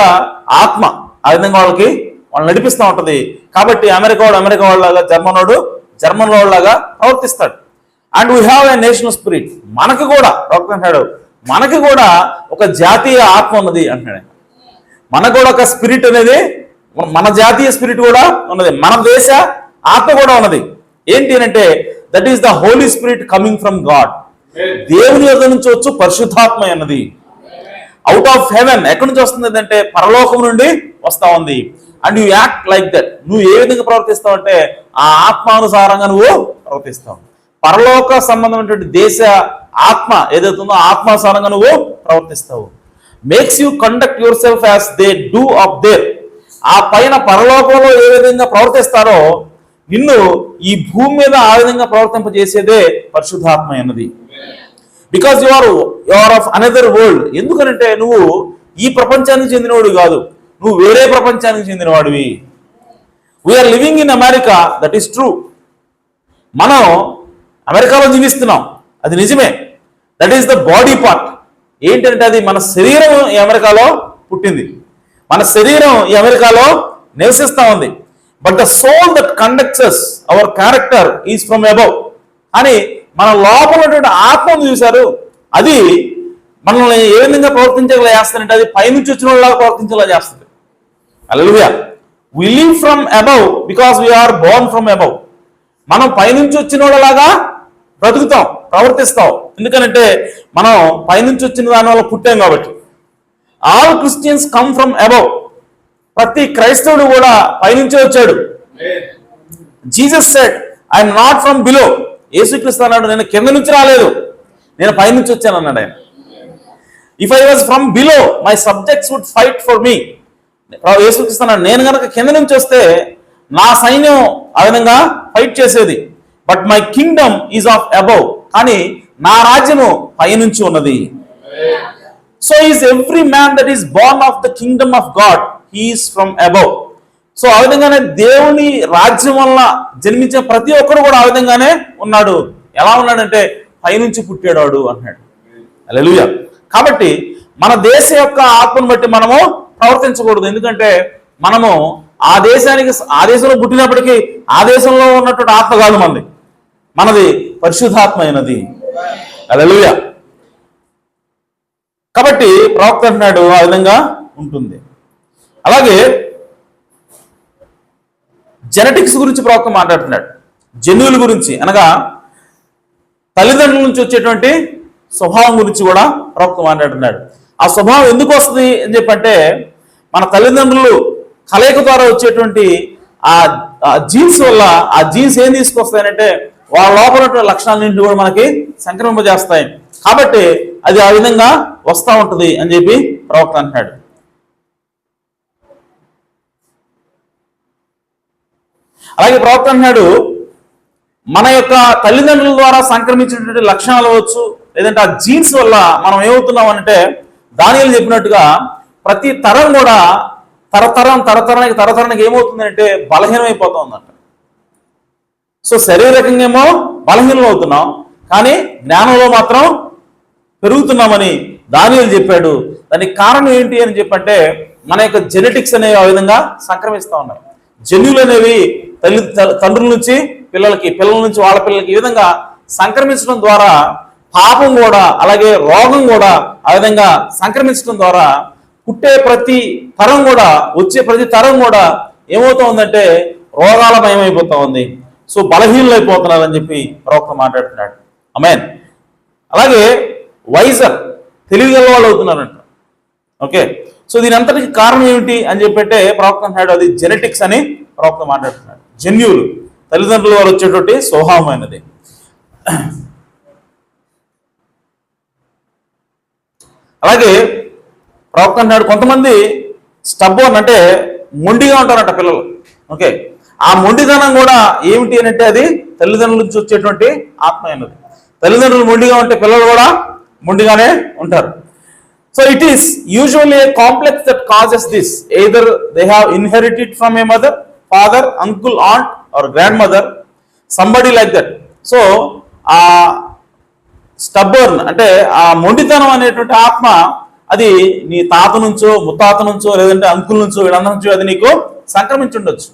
ఆత్మ ఆ విధంగా వాళ్ళని నడిపిస్తూ ఉంటుంది. కాబట్టి అమెరికా వాడు అమెరికా వాళ్ళలాగా, జర్మనోడు జర్మన్ వాళ్ళలాగా ప్రవర్తిస్తాడు. And we have a national spirit. మనకు కూడా ప్రవక్త అంటాడు, మనకి కూడా ఒక జాతీయ ఆత్మ ఉన్నది అంటున్నాడు. మనకు కూడా ఒక స్పిరిట్ అనేది, మన జాతీయ స్పిరిట్ కూడా ఉన్నది, మన దేశ ఆత్మ కూడా ఉన్నది. ఏంటి అంటే that is the Holy Spirit coming from God. దేవుని యొద్ద నుంచి వచ్చు పరిశుద్ధాత్మ అన్నది. Out of heaven. ఎక్కడి నుంచి వస్తుంది అంటే పరలోకం నుండి వస్తా ఉంది. And you act like that. నువ్వు ఏ విధంగా ప్రవర్తిస్తావు అంటే ఆ ఆత్మానుసారంగా నువ్వు ప్రవర్తిస్తావు. పరలోక సంబంధమైనటువంటి దేశ ఆత్మ ఏదైతుందో ఆత్మానుసారంగా నువ్వు ప్రవర్తిస్తావు. Makes you conduct yourself as they do up there. ఆ పైన పరలోకంలో ఏ విధంగా ప్రవర్తిస్తారో నిన్ను ఈ భూమి మీద ఆ విధంగా ప్రవర్తింపజేసేదే పరిశుద్ధాత్మ అన్నది. Because you are of another world. ఎందుకనంటే నువ్వు ఈ ప్రపంచానికి చెందినవాడు కాదు, నువ్వు వేరే ప్రపంచానికి చెందినవాడివి. We are living in America, that is true. మనం అమెరికాలో జీవిస్తున్నాం, అది నిజమే. That is the body part. ఏంటంటే అది మన శరీరం ఈ అమెరికాలో పుట్టింది, మన శరీరం ఈ అమెరికాలో నివసిస్తూ ఉంది. But the soul that conducts our character is from above అని మన లోపల ఉన్నటువంటి ఆత్మను చూశారు. అది మనల్ని ఏ విధంగా ప్రవర్తించేలా చేస్తారంటే అది పైనుంచి వచ్చిన వాళ్ళలాగా ప్రవర్తించేలా చేస్తుంది. Hallelujah. We live from above because we are born from above. మనం పైనుంచి వచ్చిన వాళ్ళలాగా బ్రతుకుతాం, ప్రవర్తిస్తాం. ఎందుకనంటే మనం పైనుంచి వచ్చిన దాని వల్ల పుట్టాం కాబట్టి. All Christians come from above. ప్రతి క్రైస్తవుడు కూడా పైనుంచే వచ్చాడు. Jesus said I'm not from below. యేసుక్రీస్తు అన్నాడు, నేను కింద నుంచి రాలేదు, నేను పైనుంచి వచ్చాను అన్నాడు ఆయన. If I was from below my subjects would fight for me. యేసుక్రీస్తు అన్నాడు, నేను కనుక కింద నుంచి వస్తే నా సైన్యం ఆ విధంగా ఫైట్ చేసేది. But my kingdom is of above. కానీ నా రాజ్యము పైనుంచి ఉన్నది. So is every man that is born of the kingdom of God, he's from above. సో ఆ విధంగానే దేవుని రాజ్యం వల్ల జన్మించిన ప్రతి ఒక్కరు కూడా ఆ విధంగానే ఉన్నాడు. ఎలా ఉన్నాడంటే పైనుంచి పుట్టాడు అన్నాడు. హల్లెలూయా. కాబట్టి మన దేశ యొక్క ఆత్మను బట్టి మనము ప్రవర్తించకూడదు. ఎందుకంటే మనము ఆ దేశంలో పుట్టినప్పటికీ ఆ దేశంలో ఉన్నటువంటి ఆత్మ కాదు మనది పరిశుద్ధాత్మ అయినది. హల్లెలూయా. కాబట్టి ప్రవక్త అంటున్నాడు ఆ విధంగా ఉంటుంది. అలాగే జెనెటిక్స్ గురించి ప్రవక్త మాట్లాడుతున్నాడు. జన్యువుల గురించి అనగా తల్లిదండ్రుల నుంచి వచ్చేటువంటి స్వభావం గురించి కూడా ప్రవక్త మాట్లాడుతున్నాడు. ఆ స్వభావం ఎందుకు వస్తుంది అని చెప్పంటే మన తల్లిదండ్రులు కలయిక ద్వారా వచ్చేటువంటి ఆ జీన్స్ వల్ల ఆ జీన్స్ ఏం తీసుకొస్తాయంటే వాళ్ళ లోపల లక్షణాలన్నింటినీ కూడా మనకి సంక్రమింపజేస్తాయి. కాబట్టి అది ఆ విధంగా వస్తూ ఉంటుంది అని చెప్పి ప్రవక్త అంటున్నాడు. అలాగే ప్రవక్త అంటున్నాడు మన యొక్క తల్లిదండ్రుల ద్వారా సంక్రమించినటువంటి లక్షణాలు అవ్వచ్చు, లేదంటే ఆ జీన్స్ వల్ల మనం ఏమవుతున్నాం అంటే దానియేలు చెప్పినట్టుగా ప్రతి తరం కూడా తరతరానికి ఏమవుతుందంటే బలహీనమైపోతూ ఉందంట. సో శారీరకంగా ఏమో బలహీనం అవుతున్నాం, కానీ జ్ఞానంలో మాత్రం పెరుగుతున్నామని దానియేలు చెప్పాడు. దానికి కారణం ఏంటి అని చెప్పంటే మన యొక్క జెనెటిక్స్ అనేవి ఆ విధంగా సంక్రమిస్తూ ఉన్నాయి. జన్యువులు అనేవి తండ్రుల నుంచి పిల్లలకి, పిల్లల నుంచి వాళ్ళ పిల్లలకి ఈ విధంగా సంక్రమించడం ద్వారా పాపం కూడా అలాగే రోగం కూడా ఆ విధంగా సంక్రమించడం ద్వారా పుట్టే ప్రతి తరం కూడా వచ్చే ప్రతి తరం కూడా ఏమవుతా ఉందంటే రోగాలమయమైపోతా ఉంది. సో బలహీనలు అయిపోతున్నారని చెప్పి ప్రవక్త మాట్లాడుతున్నాడు. ఆమేన్. అలాగే వైజర్ తెలివిగల వాళ్ళు అవుతున్నారంట. ఓకే, సో దీని అంతటికి కారణం ఏమిటి అని చెప్పంటే ప్రవక్త అంటున్నాడు అది జెనెటిక్స్ అని ప్రవక్త మాట్లాడుతున్నాడు. జన్యువులు తల్లిదండ్రుల వారు వచ్చేటువంటి స్వభావమైనది. అలాగే ప్రవక్త అంటున్నాడు కొంతమంది స్టబ్బోర్న్ అంటే మొండిగా ఉంటారంట పిల్లలు. ఓకే, ఆ మొండితనం కూడా ఏమిటి అని అంటే అది తల్లిదండ్రుల నుంచి వచ్చేటువంటి ఆత్మ అయినది. తల్లిదండ్రులు మొండిగా ఉంటే పిల్లలు కూడా మొండిగానే ఉంటారు. So it is usually a complex that causes this. Either they have inherited from a mother, father, uncle, aunt or grandmother, somebody like that. So ఆ స్టబ్బర్న్ అంటే ఆ మొండితనం అనేటువంటి ఆత్మ అది నీ తాత నుంచో ముత్తాత నుంచో లేదంటే అంకుల్ నుంచో వీళ్ళందరి నుంచో అది నీకు సంక్రమించి ఉండొచ్చు.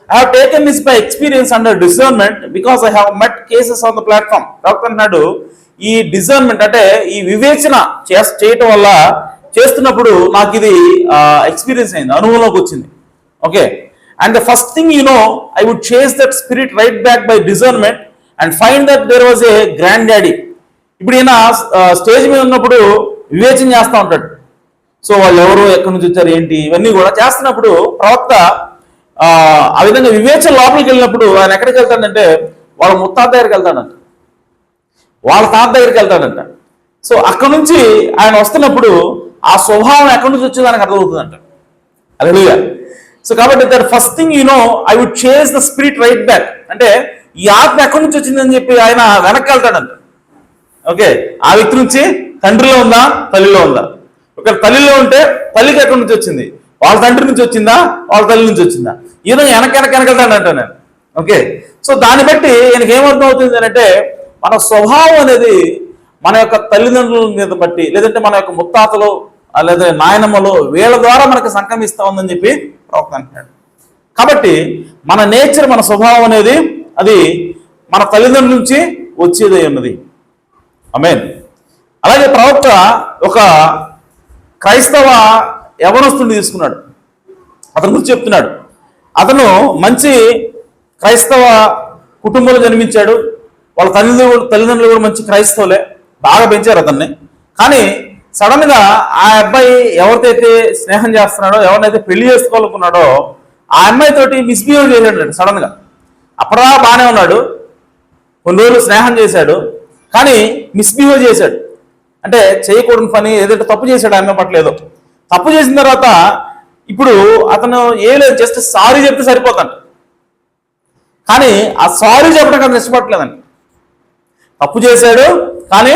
I have taken this by experience under discernment because I have met cases on the platform. Doctor అన్నాడు ఈ డిజర్న్మెంట్ అంటే ఈ వివేచన చేయటం వల్ల చేస్తున్నప్పుడు నాకు ఇది ఎక్స్పీరియన్స్ అయింది, అనుభవంలోకి వచ్చింది. Okay, and the first thing you know I would chase that spirit right back by discernment and find that there was a grand daddy. ఇప్పుడు ఈయన స్టేజ్ మీద ఉన్నప్పుడు వివేచన చేస్తూ ఉంటాడు. సో వాళ్ళు ఎవరు, ఎక్కడి నుంచి వచ్చారు, ఏంటి, ఇవన్నీ కూడా చేస్తున్నప్పుడు ప్రవక్త ఆ విధంగా వివేచన లోపలికి వెళ్ళినప్పుడు ఆయన ఎక్కడికి వెళ్తాడంటే వాళ్ళ ముత్తాత దగ్గరికి వెళ్తాడంట, వాళ్ళ తాత దగ్గరికి వెళ్తాడంట. సో అక్కడి నుంచి ఆయన వస్తున్నప్పుడు ఆ స్వభావం ఎక్కడి నుంచి వచ్చేది ఆయనకు అర్థమవుతుందంట. హల్లెలూయా. సో కాబట్టి that first thing you know I would chase the spirit right back అంటే ఈ ఆత్మ ఎక్కడి నుంచి వచ్చిందని చెప్పి ఆయన వెనక్కి వెళ్తాడంట. ఓకే, ఆ వ్యక్తి నుంచి తండ్రిలో ఉందా, తల్లిలో ఉందా? ఒకవేళ తల్లిలో ఉంటే తల్లికి ఎక్కడి నుంచి వచ్చింది, వాళ్ళ తండ్రి నుంచి వచ్చిందా, వాళ్ళ తల్లి నుంచి వచ్చిందా, ఈ విధంగా వెనకెళ్తాడంట నేను. ఓకే, సో దాన్ని బట్టి ఈయనకి ఏమర్థం అవుతుంది అంటే మన స్వభావం అనేది మన యొక్క తల్లిదండ్రుల మీద బట్టి లేదంటే మన యొక్క ముత్తాతలు లేదా నాయనమ్మలు వీళ్ళ ద్వారా మనకు సంక్రమిస్తా ఉందని చెప్పి ప్రవక్త అంటున్నాడు. కాబట్టి మన నేచర్, మన స్వభావం అనేది అది మన తల్లిదండ్రుల నుంచి వచ్చేది ఉన్నది. ఆమేన్. అలాగే ప్రవక్త ఒక క్రైస్తవ యవనస్తుడిని తీసుకున్నాడు, అతని గురించి చెప్తున్నాడు. అతను మంచి క్రైస్తవ కుటుంబంలో జన్మించాడు, వాళ్ళ తల్లిదండ్రులు కూడా మంచి క్రైస్తవులే, బాగా పెంచారు అతన్ని. కానీ సడన్ గా ఆ అబ్బాయి ఎవరితోయితే స్నేహం చేస్తున్నాడో, ఎవరినైతే పెళ్లి చేసుకోవాలనుకున్నాడో ఆ అమ్మాయి తోటి మిస్బిహేవ్ చేశాడు సడన్ గా. అప్పుడా బాగానే ఉన్నాడు, కొన్ని రోజులు స్నేహం చేశాడు, కానీ మిస్బిహేవ్ చేశాడు. అంటే చేయకూడని పని ఏదైతే తప్పు చేశాడు ఆమె పట్ల, తప్పు చేసిన తర్వాత ఇప్పుడు అతను ఏ లేదు, జస్ట్ సారీ చెప్తే సరిపోతాడు. కానీ ఆ సారీ చెప్పడానికి అతను ఇష్టపడట్లేదండి. తప్పు చేశాడు కానీ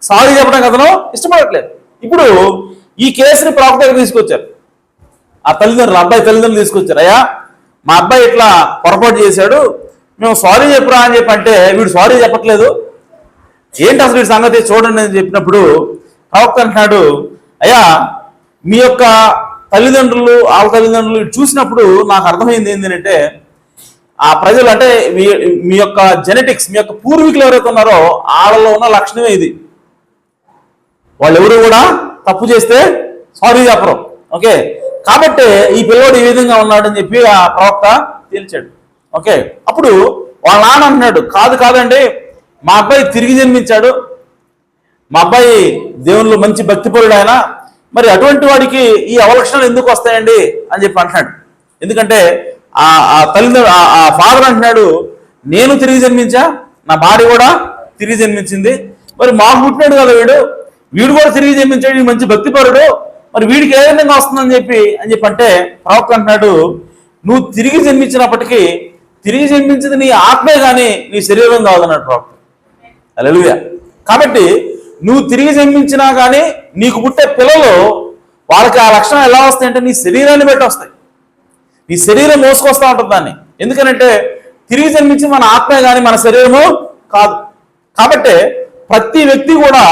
సారీ చెప్పడానికి అతను ఇష్టపడట్లేదు. ఇప్పుడు ఈ కేసుని ప్రవక్త దగ్గర తీసుకొచ్చారు, ఆ తల్లిదండ్రులు, అబ్బాయి తల్లిదండ్రులు తీసుకొచ్చారు. అయ్యా మా అబ్బాయి ఇట్లా పొరపాటు చేశాడు, మేము సారీ చెప్పురా అని చెప్పి అంటే వీడు సారీ చెప్పట్లేదు, ఏంటి అసలు వీడి సంగతి చూడండి అని చెప్పినప్పుడు ప్రవక్త అంటున్నాడు, అయ్యా మీ యొక్క తల్లిదండ్రులు వాళ్ళ తల్లిదండ్రులు చూసినప్పుడు నాకు అర్థమైంది ఏంటంటే ఆ ప్రజలు అంటే మీ యొక్క జెనెటిక్స్, మీ యొక్క పూర్వీకులు ఎవరైతే ఉన్నారో వాళ్ళలో ఉన్న లక్షణమే ఇది. వాళ్ళు ఎవరు కూడా తప్పు చేస్తే సారీ చెప్పరు. ఓకే, కాబట్టి ఈ పిల్లోడు ఈ విధంగా ఉన్నాడని చెప్పి ఆ ప్రవక్త తేల్చాడు. ఓకే, అప్పుడు వాళ్ళ నాన్న అంటున్నాడు, కాదండి, మా అబ్బాయి తిరిగి జన్మించాడు, మా అబ్బాయి దేవుళ్ళు మంచి భక్తిపరుడు ఆయన, మరి అటువంటి వాడికి ఈ అవలక్షణాలు ఎందుకు వస్తాయండి అని చెప్పి అంటున్నాడు. ఎందుకంటే ఆ తల్లిదండ్రులు ఆ ఫాదర్ అంటున్నాడు, నేను తిరిగి జన్మించా, నా భార్య కూడా తిరిగి జన్మించింది, మరి మాకు పుట్టినాడు కదా వీడు కూడా తిరిగి జన్మించాడు, వీడు మంచి భక్తిపరుడు, మరి వీడికి ఏ విధంగా వస్తుందని చెప్పి అంటే ప్రవక్త అంటున్నాడు, నువ్వు తిరిగి జన్మించినప్పటికీ తిరిగి జన్మించింది నీ ఆత్మే కానీ నీ శరీరం కాదన్నాడు ప్రవక్త. హల్లెలూయా. కాబట్టి నువ్వు తిరిగి జన్మించినా కానీ నీకు పుట్టే పిల్లలు వాళ్ళకి ఆ లక్షణం ఎలా వస్తాయంటే నీ శరీరాన్ని బట్టి వస్తాయి. నీ శరీరం మోసుకొస్తూ ఉంటుంది దాన్ని. ఎందుకనంటే తిరిగి జన్మించి మన ఆత్మే కానీ మన శరీరము కాదు. కాబట్టి ప్రతి వ్యక్తి కూడా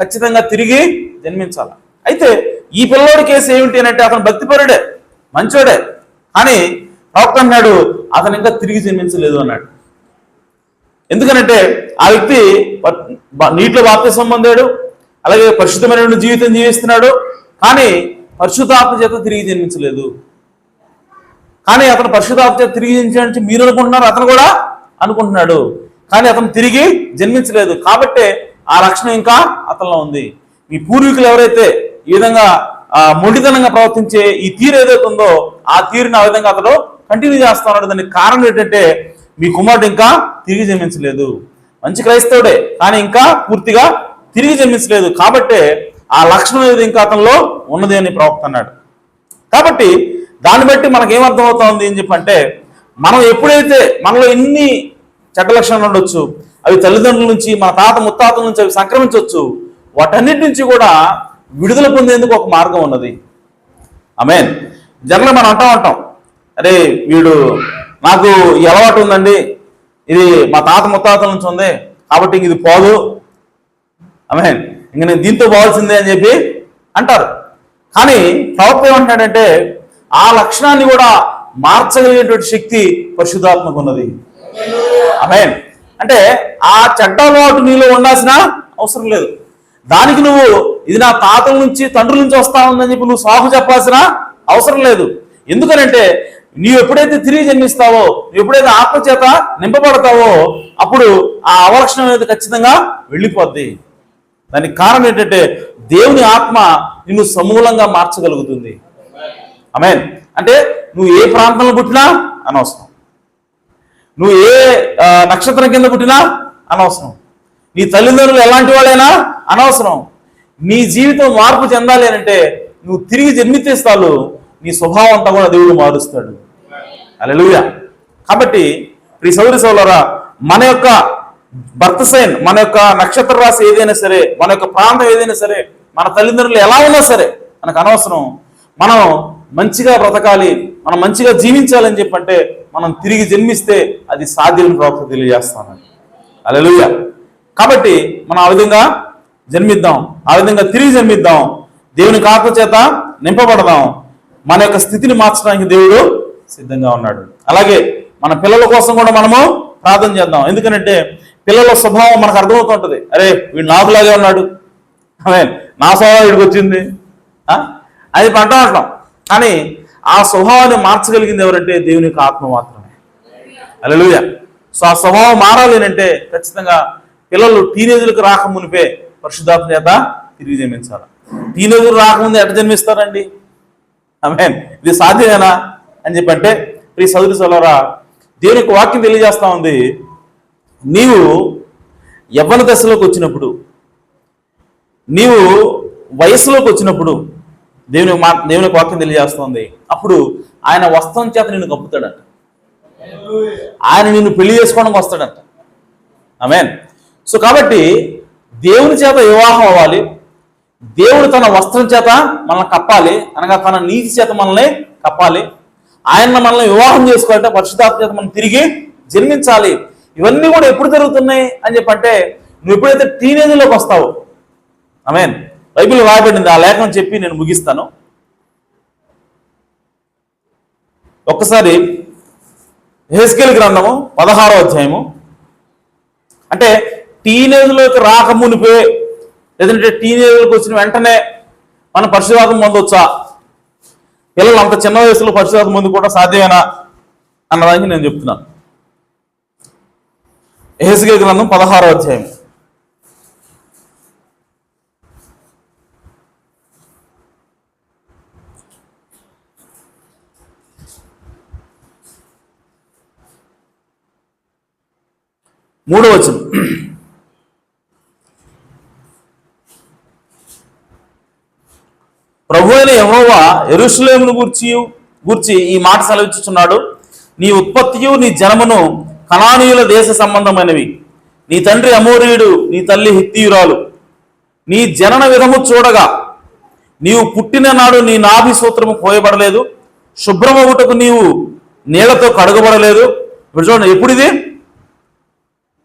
ఖచ్చితంగా తిరిగి జన్మించాలి. అయితే ఈ పిల్లోడి కేసు ఏమిటి అంటే అతను భక్తిపరుడే, మంచోడే, కానీ ప్రవక్త అన్నాడు అతను ఇంకా తిరిగి జన్మించలేదు అన్నాడు. ఎందుకనంటే ఆ వ్యక్తి నీటిలో బాప్తిస్మం పొందాడు, అలాగే పరిశుద్ధమైన జీవితం జీవిస్తున్నాడు, కానీ పరిశుద్ధాత్మ చేత తిరిగి జన్మించలేదు. కానీ అతను పరిశుద్ధాత్మ చేత తిరిగి జన్మించాలని మీరు అనుకుంటున్నారు, అతను కూడా అనుకుంటున్నాడు, కానీ అతను తిరిగి జన్మించలేదు. కాబట్టి ఆ లక్షణం ఇంకా అతనిలో ఉంది. మీ పూర్వీకులు ఎవరైతే ఈ విధంగా మొండితనంగా ప్రవర్తించే ఈ తీరు ఏదైతే ఉందో ఆ తీరుని ఆ విధంగా అతడు కంటిన్యూ చేస్తా ఉన్నాడు. దానికి కారణం ఏంటంటే మీ కుమారుడు ఇంకా తిరిగి జన్మించలేదు. మంచి క్రైస్తవుడే, కానీ ఇంకా పూర్తిగా తిరిగి జన్మించలేదు. కాబట్టి ఆ లక్షణం అనేది ఇంకా అతనిలో ఉన్నది అని ప్రవక్త అన్నాడు. కాబట్టి దాన్ని బట్టి మనకేమర్థం అవుతుంది అని చెప్పంటే, మనం ఎప్పుడైతే మనలో ఎన్ని చెడ్డ లక్షణాలు ఉండొచ్చు, అవి తల్లిదండ్రుల నుంచి మన తాత ముత్తాతల నుంచి అవి సంక్రమించవచ్చు, వాటన్నిటి నుంచి కూడా విడుదల పొందేందుకు ఒక మార్గం ఉన్నది. ఆమేన్. జనరల్గా మనం అంటాం, అరే వీడు నాకు ఈ అలవాటు ఉందండి, ఇది మా తాత ముత్తాతల నుంచి ఉంది కాబట్టి ఇది పోదు, ఆమేన్, ఇంక నేను దీంతో పోవాల్సిందే అని చెప్పి అంటారు. కానీ ప్రవక్త ఏమంటున్నాడంటే ఆ లక్షణాన్ని కూడా మార్చగలిగేటువంటి శక్తి పరిశుద్ధాత్మకు ఉన్నది. ఆమేన్. అంటే ఆ చెడ్డ అలవాటు నీలో ఉండాల్సిన అవసరం లేదు. దానికి నువ్వు ఇది నా తాతల నుంచి తండ్రుల నుంచి వస్తా ఉందని చెప్పి నువ్వు సాగు చెప్పాల్సిన అవసరం లేదు. ఎందుకనంటే నీవు ఎప్పుడైతే తిరిగి జన్మిస్తావో, నువ్వు ఎప్పుడైతే ఆత్మచేత నింపబడతావో అప్పుడు ఆ అవలక్షణం అనేది ఖచ్చితంగా వెళ్ళిపోద్ది. దానికి కారణం ఏంటంటే దేవుని ఆత్మ నిన్ను సమూలంగా మార్చగలుగుతుంది. ఆమేన్. అంటే నువ్వు ఏ ప్రాంతంలో పుట్టినా అనవసరం, నువ్వు ఏ నక్షత్రం కింద పుట్టినా అనవసరం, నీ తల్లిదండ్రులు ఎలాంటి వాళ్ళైనా అనవసరం. నీ జీవితం మార్పు చెందాలి అంటే నువ్వు తిరిగి జన్మితేస్తాలు నీ స్వభావం అంతా కూడా దేవుడు మారుస్తాడు. హల్లెలూయా. కాబట్టి ప్రియ సోదరి సోదరులారా, మన యొక్క బర్త్ సైన్, మన యొక్క నక్షత్ర రాశి ఏదైనా సరే, మన యొక్క ప్రాంతం ఏదైనా సరే, మన తల్లిదండ్రులు ఎలా ఉన్నా సరే మనకు అనవసరం. మనం మంచిగా బ్రతకాలి, మనం మంచిగా జీవించాలని చెప్పంటే మనం తిరిగి జన్మిస్తే అది సాధ్యం ప్రవక్త తెలియజేస్తాను. హల్లెలూయా. కాబట్టి మనం ఆ విధంగా జన్మిద్దాం, ఆ విధంగా తిరిగి జన్మిద్దాం, దేవుని ఆత్మ చేత నింపబడదాం. మన యొక్క స్థితిని మార్చడానికి దేవుడు సిద్ధంగా ఉన్నాడు. అలాగే మన పిల్లల కోసం కూడా మనము ప్రార్థన చేద్దాం. ఎందుకంటే పిల్లల స్వభావం మనకు అర్థమవుతుంటది. అరే వీడు నాకులాగే ఉన్నాడు, నా స్వభావం వీడికి వచ్చింది అది అంటాం. కానీ ఆ స్వభావాన్ని మార్చగలిగింది ఎవరంటే దేవుని యొక్క ఆత్మ మాత్రమే. హల్లెలూయా. సో ఆ స్వభావం మారాలి అంటే ఖచ్చితంగా పిల్లలు టీనేజర్లకు రాకమునిపే పరిశుద్ధాత్మ చేత తిరిగి జన్మించాలి. టీనేజర్ రాకముందు ఎట్లా జన్మిస్తారండి? ఆమేన్. ఇది సాధ్యమేనా అని చెప్పంటే ప్రియ సోదరి సోదరులారా, దేవుని యొక్క వాక్యం తెలియజేస్తా ఉంది, నీవు యవ్వన దశలోకి వచ్చినప్పుడు, నీవు వయస్సులోకి వచ్చినప్పుడు దేవుని వాక్యం తెలియజేస్తుంది, అప్పుడు ఆయన వస్త్రం చేత నిన్ను కప్పుతాడంట, ఆయన నిన్ను పెళ్లి చేసుకోవడానికి వస్తాడంట. ఆమేన్. సో కాబట్టి దేవుని చేత వివాహం అవ్వాలి, దేవుడు తన వస్త్రం చేత మనల్ని కప్పాలి, అనగా తన నీతి చేత మనల్ని కప్పాలి, ఆయన మనల్ని వివాహం చేసుకోవాలంటే పరిశుద్ధాత్మ చేత మనం తిరిగి జన్మించాలి. ఇవన్నీ కూడా ఎప్పుడు జరుగుతున్నాయి అని చెప్పంటే నువ్వు ఎప్పుడైతే టీనేజ్లోకి వస్తావో. ఆమేన్. బైబిల్ రాయబడింది, ఆ లేఖనం చెప్పి నేను ముగిస్తాను. ఒక్కసారి యెహెజ్కేలు గ్రంథము 16వ అధ్యాయము. అంటే టీనేజ్లోకి రాకమునిపే, లేదంటే టీనేజ్లోకి వచ్చిన వెంటనే మనం పక్షవాతం పొందొచ్చా, పిల్లలు అంత చిన్న వయసులో పక్షవాతం పొంది కూడా సాధ్యమేనా అన్నదానికి నేను చెప్తున్నాను. యెహెజ్కేలు గ్రంథం 16వ అధ్యాయం. మూడవ వచనం. ప్రభువైన యెహోవా యెరూషలేమును గూర్చి ఈ మాట సెలవిచ్చుచున్నాడు, నీ ఉత్పత్తియు నీ జనమును కనానీయుల దేశ సంబంధమైనవి. నీ తండ్రి అమోరీయుడు, నీ తల్లి హిత్తీయురాలు. నీ జనన విధము చూడగా నీవు పుట్టిన నాడు నీ నాభి సూత్రము కోయబడలేదు, శుభ్రమగుటకు నీవు నీళ్లతో కడగబడలేదు. ఇప్పుడు చూడండి, ఎప్పుడు ఇది?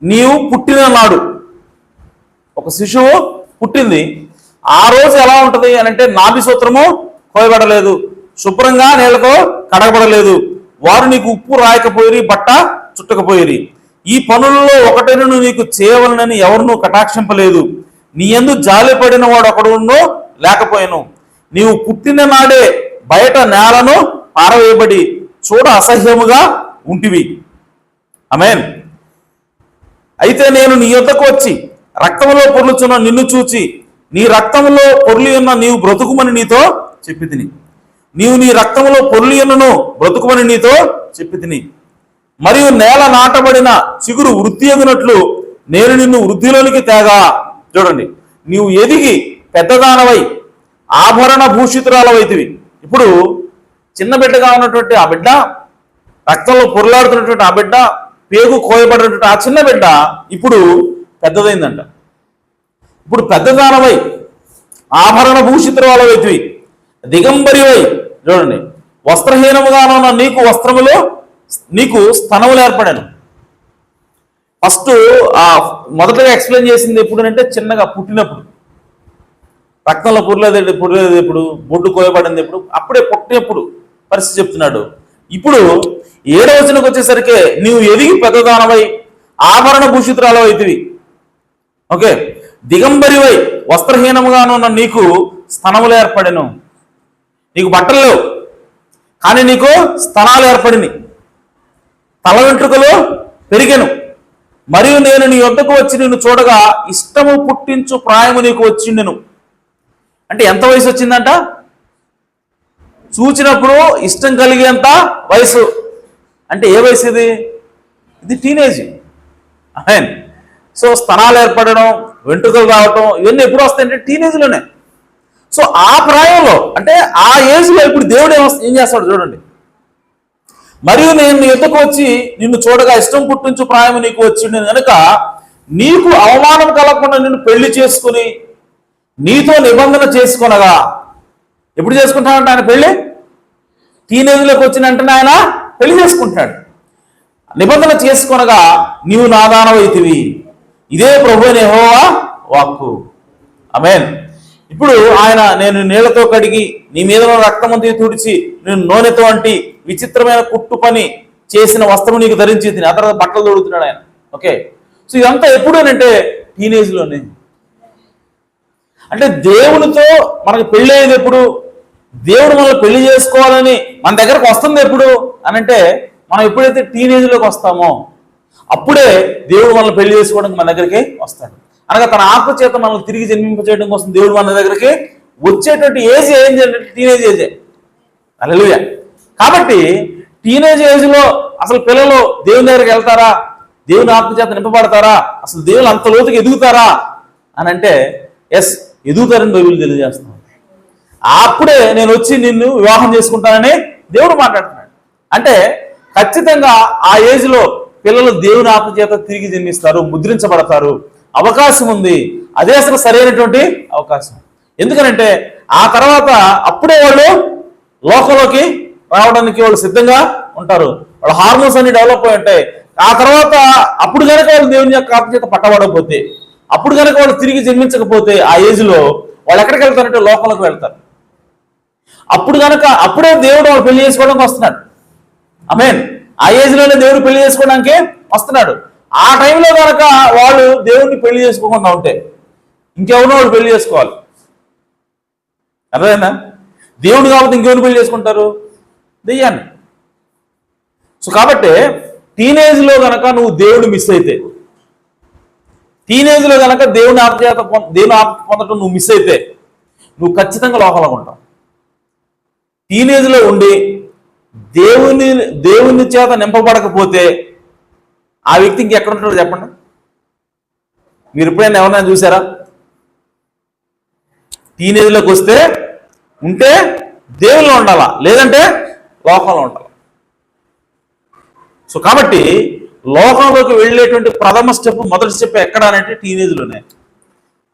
నీవు పుట్టిన నాడు. ఒక శిశువు పుట్టింది, ఆ రోజు ఎలా ఉంటుంది అని అంటే నాభి సూత్రము కోయబడలేదు, శుభ్రంగా నీళ్లతో కడగబడలేదు, వారు నీకు ఉప్పు రాయకపోయిరి, బట్ట చుట్టకపోయిరి. ఈ పనులలో ఒకటైనను నీకు చేయవలనని ఎవరునూ కటాక్షింపలేదు. నీ యందు జాలిపడిన వాడు ఒకడునో లేకపోయాను. నీవు పుట్టిన నాడే బయట నేలను పారవేయబడి చూడ అసహ్యముగా ఉంటివి. ఆమేన్. అయితే నేను నీ యొద్దకు వచ్చి రక్తములో పొర్లుచున్న నిన్ను చూచి, నీ రక్తములో పొర్లి ఉన్న నీవు బ్రతుకుమని నీతో చెప్పి తిని. నీవు నీ రక్తములో పొర్లి ఉన్నను బ్రతుకుమని నీతో చెప్పి తిని. మరియు నేల నాటబడిన చిగురు వృద్ధి ఎగినట్లు నేను నిన్ను వృద్ధిలోనికి తేగా. చూడండి, నీవు ఎదిగి పెద్దదానవై ఆభరణ భూషితురాలవైతివి. ఇప్పుడు చిన్న బిడ్డగా ఉన్నటువంటి ఆ బిడ్డ, రక్తంలో పొరలాడుతున్నటువంటి ఆ బిడ్డ, పేగు కోయబడినటువంటి ఆ చిన్న బిడ్డ ఇప్పుడు పెద్దదైందంట. ఇప్పుడు పెద్దదానవై ఆభరణ భూషితురాలవైతివి, దిగంబరివై. చూడండి, వస్త్రహీనముగానున్న నీకు వస్త్రములో నీకు స్తనములు ఏర్పడాను. ఫస్ట్ మొదటగా ఎక్స్ప్లెయిన్ చేసింది ఎప్పుడు అంటే చిన్నగా పుట్టినప్పుడు, రక్తంలో పుర్లేదు ఎప్పుడు, బొడ్డు కోయబడింది ఎప్పుడు, అప్పుడే పుట్టినప్పుడు పరిస్థితి చెప్తున్నాడు. ఇప్పుడు 7వ వచనంకి వచ్చేసరికి నీవు ఎదిగి పెద్దదానవై ఆభరణ భూషితురాలవైతివి. ఓకే, దిగంబరివై వస్త్రహీనముగానున్న నీకు స్తనములు ఏర్పడెను. నీకు బట్టలు లేవు కానీ నీకు స్తనాలు ఏర్పడినాయి, తల వెంట్రుకలు పెరిగెను. మరియు నేను నీ వద్దకు వచ్చి నిన్ను చూడగా ఇష్టము పుట్టించు ప్రాయము నీకు వచ్చిండెను. అంటే ఎంత వయసు వచ్చిందంట? చూచినప్పుడు ఇష్టం కలిగేంత వయసు. అంటే ఏ వయసు ఇది? ఇది టీనేజ్. సో స్తనాలు ఏర్పడడం, వెంట్రుకలు రావటం, ఇవన్నీ ఎప్పుడు వస్తాయంటే టీనేజ్లోనే. సో ఆ ప్రాయంలో అంటే ఆ ఏజ్లో ఇప్పుడు దేవుడు ఏం చేస్తాడు చూడండి. మరియు నేను నీ ఎద్దకు వచ్చి నిన్ను చూడగా ఇష్టం పుట్టించు ప్రాయం నీకు వచ్చింది కనుక నీకు అవమానం కలగకుండా నిన్ను పెళ్లి చేసుకుని నీతో నిబంధన చేసుకొనగా. ఎప్పుడు చేసుకుంటాడంటే ఆయన పెళ్లి? టీనేజ్లోకి వచ్చిన వెంటనే ఆయన పెళ్లి చేసుకుంటాడు. నిబంధన చేసుకొనగా నీవు నాదానవైతివి. ఇదే ప్రభువైన యెహోవా వాక్కు. ఆమేన్. ఇప్పుడు ఆయన నేను నీళ్లతో కడిగి నీ మీద రక్తమంతి తుడిచి నేను నూనెతో అంటి విచిత్రమైన కుట్టు పని చేసిన వస్త్రం నీకు ధరించి తిని. ఆ తర్వాత బట్టలు తొడుగుతున్నాడు ఆయన. ఓకే, సో ఇదంతా ఎప్పుడు అంటే టీనేజ్లోనే. అంటే దేవునితో మనకు పెళ్ళి అయ్యేది ఎప్పుడు? దేవుడు మనల్ని పెళ్లి చేసుకోవాలని మన దగ్గరకు వస్తుంది ఎప్పుడు అని అంటే మనం ఎప్పుడైతే టీనేజ్లోకి వస్తామో అప్పుడే దేవుడు మనల్ని పెళ్లి చేసుకోవడానికి మన దగ్గరికి వస్తాడు. అనగా తన ఆత్మ చేత మనల్ని తిరిగి జన్మింపచేయడం కోసం దేవుడు మన దగ్గరికి వచ్చేటువంటి ఏజ్ ఏంటి అంటే టీనేజ్ ఏజే. హల్లెలూయా. కాబట్టి టీనేజ్ ఏజ్లో అసలు పిల్లలు దేవుని దగ్గరికి వెళ్తారా, దేవుని ఆత్మ చేత నింపబడతారా, అసలు దేవుని అంత లోతుకి ఎదుగుతారా అని అంటే ఎస్, ఎదుగుతారని బైబిల్ తెలియజేస్తున్నాను. అప్పుడే నేను వచ్చి నిన్ను వివాహం చేసుకుంటానని దేవుడు మాట్లాడుతున్నాడు. అంటే ఖచ్చితంగా ఆ ఏజ్లో పిల్లలు దేవుని ఆత్మ చేత తిరిగి జన్మిస్తారు, ముద్రించబడతారు. అవకాశం ఉంది. అదే అసలు సరైనటువంటి అవకాశం. ఎందుకనంటే ఆ తర్వాత అప్పుడే వాళ్ళు లోకంలోకి రావడానికి వాళ్ళు సిద్ధంగా ఉంటారు. వాళ్ళ హార్మోన్స్ అన్ని డెవలప్ అయి ఉంటాయి. ఆ తర్వాత అప్పుడు కనుక వాళ్ళు దేవుని యొక్క ఆత్మ చేత పట్టబడకపోతే, అప్పుడు కనుక వాళ్ళు తిరిగి జన్మించకపోతే ఆ ఏజ్లో వాళ్ళు ఎక్కడికి వెళ్తారంటే లోకంలోకి వెళ్తారు. అప్పుడు కనుక అప్పుడే దేవుడు వాళ్ళు పెళ్లి చేసుకోవడానికి వస్తున్నాడు. ఆమేన్. ఆ ఏజ్లోనే దేవుడు పెళ్లి చేసుకోవడానికి వస్తున్నాడు. ఆ టైంలో కనుక వాళ్ళు దేవుడిని పెళ్లి చేసుకోకుండా ఉంటే ఇంకెవరో వాళ్ళు పెళ్లి చేసుకోవాలి. అర్థమైందా? దేవుడు కాబట్టి ఇంకెవరు పెళ్లి చేసుకుంటారు? దెయ్యాన్ని. సో కాబట్టి టీనేజ్లో కనుక నువ్వు దేవుడు మిస్ అయితే, టీనేజ్లో కనుక దేవుని ఆత్మ పొందటం నువ్వు మిస్ అయితే నువ్వు ఖచ్చితంగా లోకంలో ఉంటావు. టీనేజ్లో ఉండి దేవుని చేత నింపబడకపోతే ఆ వ్యక్తి ఇంకెక్కడ ఉంటాడో చెప్పండి. మీరు ఎప్పుడైనా ఎవరైనా చూసారా? టీనేజ్లోకి వస్తే ఉంటే దేవుల్లో ఉండాలా, లేదంటే లోకంలో ఉండాలి. సో కాబట్టి లోకంలోకి వెళ్ళేటువంటి ప్రథమ స్టెప్, మొదటి స్టెప్ ఎక్కడ అంటే టీనేజ్లోనే.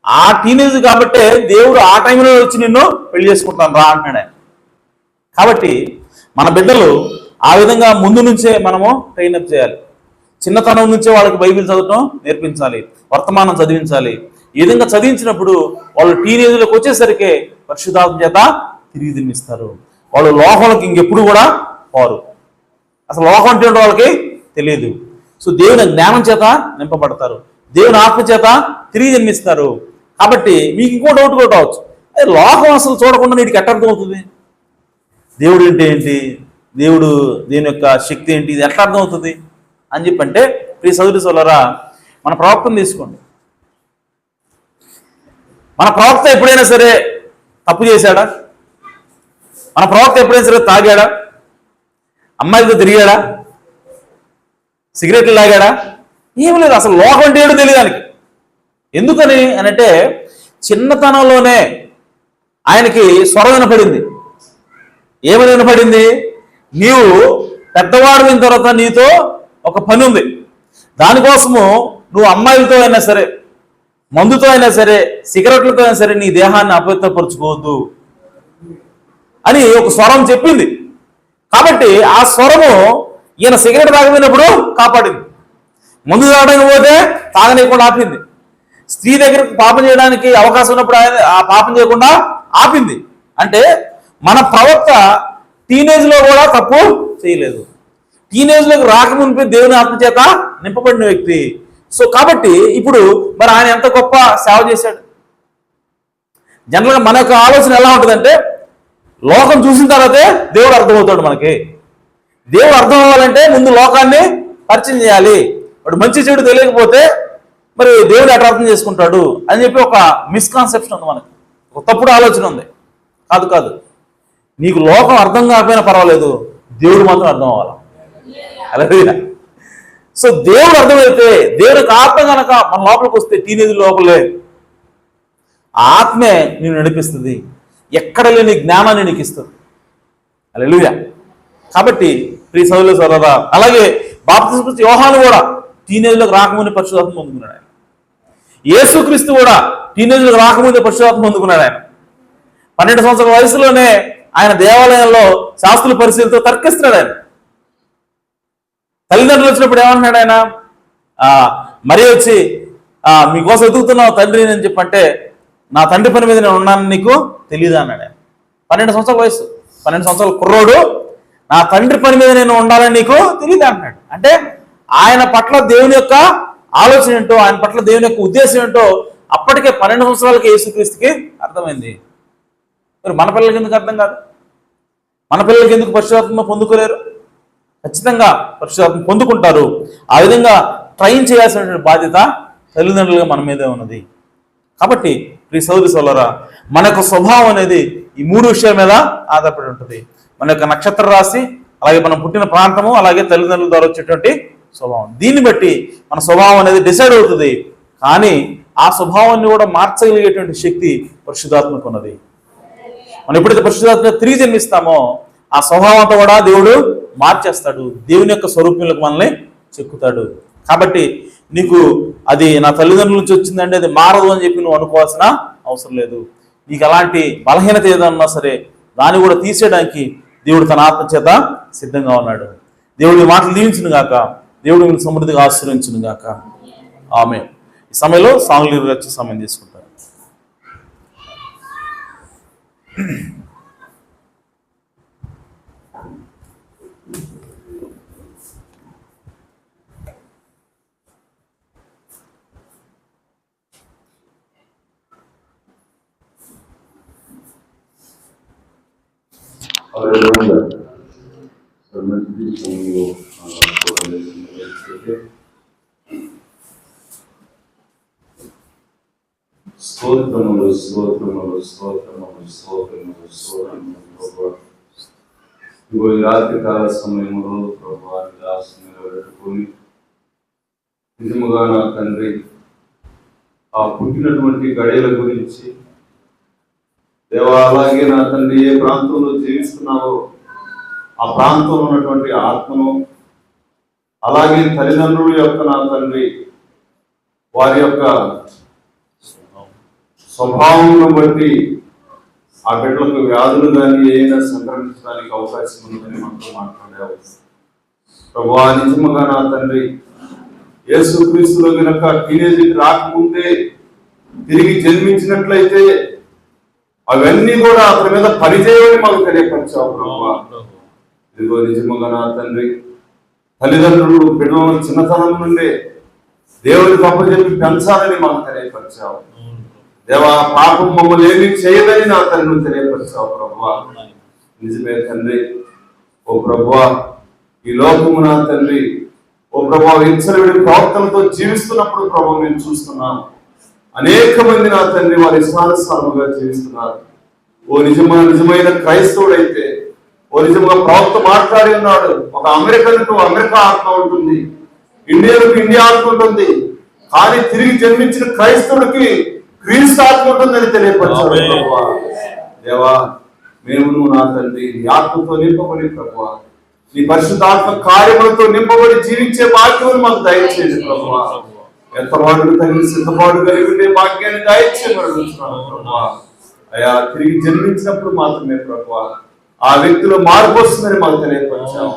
ఆ టీనేజ్ కాబట్టే దేవుడు ఆ టైంలో వచ్చి నిన్ను పెళ్లి చేసుకుంటాను రా అంటున్నాడు ఆయన. కాబట్టి మన బిడ్డలు ఆ విధంగా ముందు నుంచే మనము ట్రైనప్ చేయాలి. చిన్నతనం నుంచే వాళ్ళకి బైబిల్ చదవటం నేర్పించాలి, వర్తమానం చదివించాలి. ఈ విధంగా చదివించినప్పుడు వాళ్ళు టీనేజ్లోకి వచ్చేసరికి పరిశుద్ధాత్మ చేత తిరిగి జన్మిస్తారు. వాళ్ళు లోకంలోకి ఇంకెప్పుడు కూడా పోరు. అసలు లోకం అంటే వాళ్ళకి తెలియదు. సో దేవుని జ్ఞానం చేత నింపబడతారు, దేవుని ఆత్మ చేత తిరిగి జన్మిస్తారు. కాబట్టి మీకు ఇంకో డౌట్ కూడా రావచ్చు, అదే లోకం అసలు చూడకుండా నీటికి ఎట్ట అర్థం అవుతుంది? దేవుడు అంటే ఏంటి, దేని యొక్క శక్తి ఏంటి, ఇది ఎట్లా అర్థం అవుతుంది అని చెప్పంటే, ప్రియ సోదరి సోదరులారా, మన ప్రవక్తను తీసుకోండి. మన ప్రవక్త ఎప్పుడైనా సరే తప్పు చేశాడా? మన ప్రవక్త ఎప్పుడైనా సరే తాగాడా? అమ్మాయిలతో తిరిగాడా? సిగరెట్లు తాగాడా? ఏం లేదు. అసలు లోకం అంటే ఏడు తెలియదు ఆయనకి. ఎందుకని అనంటే చిన్నతనంలోనే ఆయనకి స్వరం వినపడింది. ఏమని వినపడింది? నీవు పెద్దవాడిన తర్వాత నీతో ఒక పని ఉంది, దానికోసము నువ్వు అమ్మాయిలతో అయినా సరే, మందుతో అయినా సరే, సిగరెట్లతో అయినా సరే నీ దేహాన్ని అపవిత్రపరుచుకోవద్దు అని ఒక స్వరం చెప్పింది. కాబట్టి ఆ స్వరము ఈయన సిగరెట్ తాగపోయినప్పుడు కాపాడింది, మందు తాగడానికి పోతే తాగనీయకుండా ఆపింది, స్త్రీ దగ్గరకు పాపం చేయడానికి అవకాశం ఉన్నప్పుడు ఆయన ఆ పాపం చేయకుండా ఆపింది. అంటే మన ప్రవక్త టీనేజ్లో కూడా తప్పు చేయలేదు. టీనేజ్లోకి రాకముందు దేవుని ఆత్మ చేత నింపబడిన వ్యక్తి. సో కాబట్టి ఇప్పుడు మరి ఆయన ఎంత గొప్ప సేవ చేశాడు. జనరల్గా మన యొక్క ఆలోచన ఎలా ఉంటుందంటే, లోకం చూసిన తర్వాతే దేవుడు అర్థమవుతాడు మనకి. దేవుడు అర్థం అవ్వాలంటే ముందు లోకాన్ని పరిచయం చేయాలి. వాడు మంచి చెడు తెలియకపోతే మరి దేవుడు ఎట్లా అర్థం చేసుకుంటాడు అని చెప్పి ఒక మిస్కాన్సెప్షన్ ఉంది మనకి, ఒక తప్పుడు ఆలోచన ఉంది. కాదు, నీకు లోకం అర్థం కాకపోయినా పర్వాలేదు, దేవుడు మాత్రం అర్థం అవ్వాలి. అలాగే సో దేవుడు అర్థమైతే, దేవుడికి ఆత్మ కనుక మన లోపలికి వస్తే, టీనేజ్ లోపలే ఆత్మే నేను నడిపిస్తుంది, ఎక్కడ లేని జ్ఞానాన్ని నీకు ఇస్తుంది. హల్లెలూయా. కాబట్టి ప్రియ సోదరుల సోదరులారా, అలాగే బాప్తిస్మ యోహాను కూడా టీనేజ్లోకి రాకముందే పరిశుద్ధాత్మ పొందుకున్నాడు ఆయన. యేసుక్రీస్తు కూడా టీనేజ్లోకి రాకముందే పరిశుద్ధాత్మ పొందుకున్నాడు ఆయన. 12 సంవత్సరాల వయసులోనే ఆయన దేవాలయంలో శాస్త్రుల పరిశీలనతో తర్కిస్తున్నాడు ఆయన. తల్లిదండ్రులు వచ్చినప్పుడు ఏమంటున్నాడు ఆయన? మరి వచ్చి మీకోసం వెతుకుతున్నావు తండ్రి అని చెప్పంటే, నా తండ్రి పని మీద నేను ఉన్నాను నీకు తెలియదు అన్నాడు ఆయన. 12 సంవత్సరాల వయసు, 12 సంవత్సరాల కుర్రోడు నా తండ్రి పని మీద నేను ఉండాలని నీకు తెలియదు అంటున్నాడు. అంటే ఆయన పట్ల దేవుని యొక్క ఆలోచన ఏంటో, ఆయన పట్ల దేవుని యొక్క ఉద్దేశం ఏంటో అప్పటికే 12 సంవత్సరాలకి యేసుక్రీస్తుకి అర్థమైంది. మరి మన పిల్లలకి ఎందుకు అర్థం కాదు? మన పిల్లలకి ఎందుకు పరిశుద్ధాత్మ పొందుకోలేరు? ఖచ్చితంగా పరిశుద్ధాత్మ పొందుకుంటారు. ఆ విధంగా ట్రైన్ చేయాల్సినటువంటి బాధ్యత తల్లిదండ్రులుగా మన మీదే ఉన్నది. కాబట్టి ప్రియ సోదరి సోదరులారా, మన యొక్క స్వభావం అనేది ఈ 3 విషయాల మీద ఆధారపడి ఉంటుంది. మన యొక్క నక్షత్ర రాశి, అలాగే మనం పుట్టిన ప్రాంతము, అలాగే తల్లిదండ్రుల ద్వారా వచ్చేటువంటి స్వభావం. దీన్ని బట్టి మన స్వభావం అనేది డిసైడ్ అవుతుంది. కానీ ఆ స్వభావాన్ని కూడా మార్చగలిగేటువంటి శక్తి పరిశుద్ధాత్మకు ఉన్నది. మనం ఎప్పుడైతే పరిశుద్ధాత్మ తిరిగి జన్మిస్తామో ఆ స్వభావం అంతా కూడా దేవుడు మార్చేస్తాడు, దేవుని యొక్క స్వరూపంలోకి మనల్ని చెక్కుతాడు. కాబట్టి నీకు అది నా తల్లిదండ్రుల నుంచి వచ్చిందంటే అది మారదు అని చెప్పి నువ్వు అనుకోవాల్సిన అవసరం లేదు. నీకు అలాంటి బలహీనత ఏదన్నా సరే దాన్ని కూడా తీసేయడానికి దేవుడు తన ఆత్మ చేత సిద్ధంగా ఉన్నాడు. దేవుడి మాటలు దీవించును గాక, దేవుడు మిమ్మల్ని సమృద్ధిగా ఆశీర్వదించును గాక. ఆమేన్. ఈ సమయంలో సాంగ్లు వచ్చే సమయం తీసుకుంటారు. స్తోత్రములు స్తోత్రములు స్తోత్రములు స్తోత్రములు స్తోత్రములు. ఇగో ఈ రాత్రి కాల సమయంలో ప్రభువా నిలబెట్టుకొని నిజముగా నా తండ్రి ఆ పుట్టినటువంటి గడియల గురించి దేవా, అలాగే నా తండ్రి ఏ ప్రాంతంలో జీవిస్తున్నావో ఆ ప్రాంతంలో ఉన్నటువంటి ఆత్మను, అలాగే తల్లిదండ్రుల యొక్క నా తండ్రి వారి యొక్క స్వభావం బట్టి ఆ బిడ్డలకు వ్యాధులు కానీ ఏదైనా సంక్రమించడానికి అవకాశం ఉందని మనతో మాట్లాడావు ప్రభువా. నిజముగా నా తండ్రి యేసుక్రీస్తులో గనక టీనేజీకి రాకముందే తిరిగి జన్మించినట్లయితే అవన్నీ కూడా అతని మీద పరిచయమని మాకు తెలియపరిచావు ప్రభువా. ఇదిగో నిజముగా నా తండ్రి తల్లిదండ్రులు బిడ్డలను చిన్నతనం నుండే దేవుడికి అప్పచెప్పి పెంచాలని మాకు తెలియపరిచావు దేవా. పాపం మమ్మల్ని ఏమి చేయదని నా తండ్రిని తెలియపరిచావు ప్రభువా. నిజమే తండ్రి. ఓ ప్రభువా, ఈ లోకము నా తండ్రి ఓ ప్రభువా విచ్చలవిడి ప్రవర్తనతో జీవిస్తున్నప్పుడు ప్రభు మేము చూస్తున్నాం అనేక మంది నా తండ్రి వారి ఇష్టానుసారముగా జీవిస్తున్నారు. ఓ నిజమైన క్రైస్తవుడైతే ఓ నిజంగా ప్రవక్త మాట్లాడి ఉన్నాడు, ఒక అమెరికన్కు అమెరికా ఆత్మ ఉంటుంది, ఇండియన్కు ఇండియా ఆత్మ ఉంటుంది, కానీ తిరిగి జన్మించిన క్రైస్తవుడికి క్రీస్తు ఆత్మ ఉంటుందని తెలియపరిచాడు ప్రభువా. దేవా, మేము నా తండ్రి నీ ఆత్మతో నింపబడి ప్రభువా, నీ పరిశుద్ధాత్మ కార్యములతో నింపబడి జీవించే భాగ్యం మాకు దయచేయండి ప్రభువా. ఎంతవాడు తగిన సిద్ధపాటు కలిగి ఉండే భాగ్యాన్ని దయచేయమని ప్రభువా. అయా, తిరిగి జన్మించినప్పుడు మాత్రమే ప్రభువా ఆ వ్యక్తిలో మార్పు వస్తుందని మాకు తెలియపరిచాము.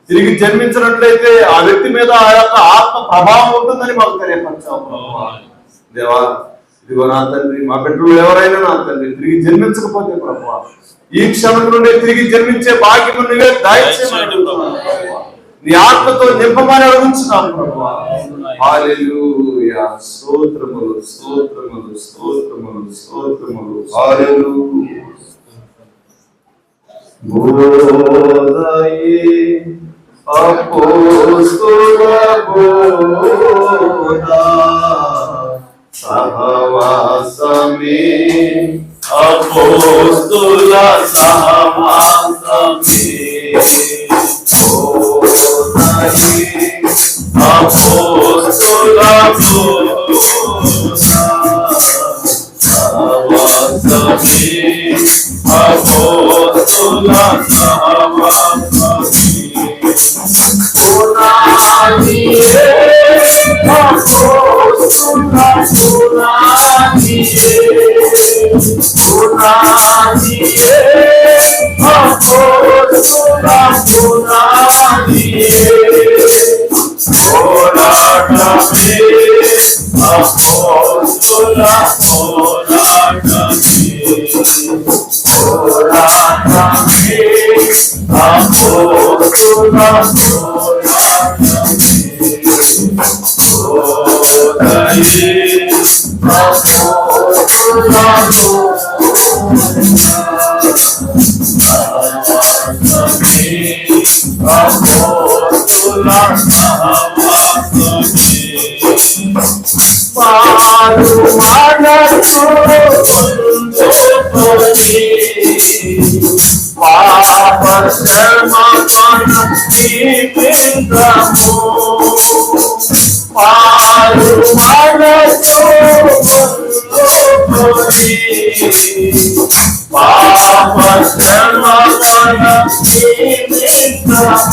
తిరిగి జన్మించినట్లయితే ఆ వ్యక్తి మీద ఆ యొక్క ఆత్మ ప్రభావం ఉంటుందని మాకు తెలియపరిచాము ప్రభువా. దేవా, ఇదిగో నా తండ్రి మా బిడ్డలు ఎవరైనా నా తండ్రి తిరిగి జన్మించకపోతే ప్రభువా ఈ క్షణం నుండి తిరిగి జన్మించే భాగ్యం నువ్వే దయచేయమని నీ ఆత్మతో నింపమని అడుగుతున్నాం ప్రభువా. హల్లెలూయా. స్తోత్రములు స్తోత్రములు స్తోత్రములు స్తోత్రములు. హల్లెలూయా. బోధయే అపోస్తుల బోధ సహవాసమే అపోస్తుల సహవాసమే. బోధయే అపోస్తుల బోధ సహవాసమే అపోస్తుల సహవాసమే. పునాదియే అపోస్తుల పునాదియే పునాదియే అపోస్తుల పునాదియే. పోరాటమే అపోస్తుల పోరాటమే. పోరాటమే అపోస్తుల పోరాటమే. బోధయే అపోస్తుల బోధ సహవాసమే అపోస్తుల సహవాసమే. పాలు మనసు పాప శ్రమ దీపింద్రము. పాలు మనసు పాప శ్రమ దీపింద్రము.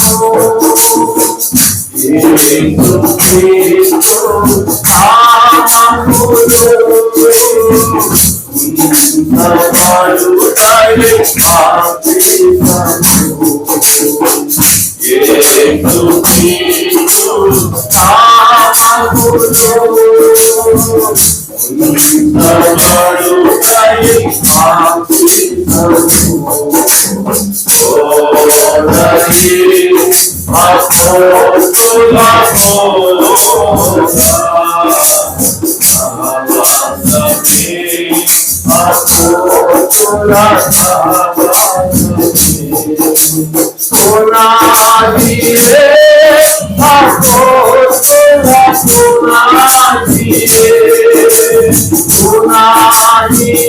सोनाजिए अपोस्तला सोनाजिए सोनाजिए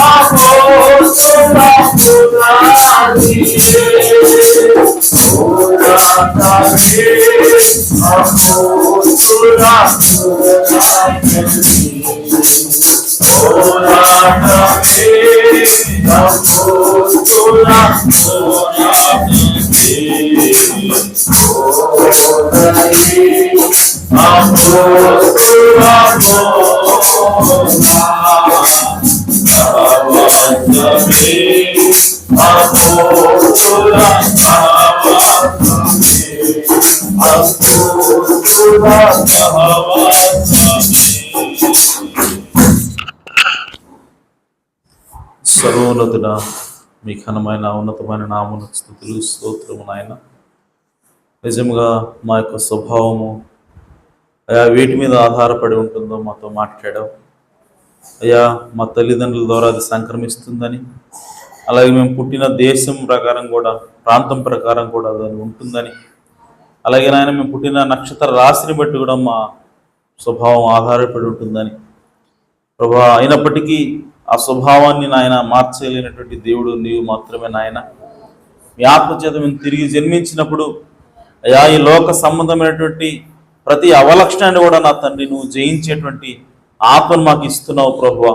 अपोस्तला सोनाजिए सोनाजिए अपोस्तला सोनाजिए సర్వోన్నతుడా మీ ఘనమైన ఉన్నతమైన నామమునకు స్తుతులు స్తోత్రము నాయన. నిజంగా మా యొక్క స్వభావము అయా వీటి మీద ఆధారపడి ఉంటుందో మాతో మాట్లాడావు అయ్యా. మా తల్లిదండ్రుల ద్వారా అది సంక్రమిస్తుందని, అలాగే మేము పుట్టిన దేశం ప్రకారం కూడా, ప్రాంతం ప్రకారం కూడా అది ఉంటుందని, అలాగే నాయన మేము పుట్టిన నక్షత్ర రాశిని బట్టి కూడా మా స్వభావం ఆధారపడి ఉంటుందని ప్రభా. అయినప్పటికీ ఆ స్వభావాన్ని నాయన మార్చలేనటువంటి దేవుడు నీవు మాత్రమే నాయన. మీ ఆత్మచేత మేము తిరిగి జన్మించినప్పుడు అయా ఈ లోక సంబంధమైనటువంటి ప్రతి అవలక్షణాన్ని కూడా నా తండ్రి నువ్వు జయించేటువంటి ఆత్మను మాకు ఇస్తున్నావు ప్రభువా.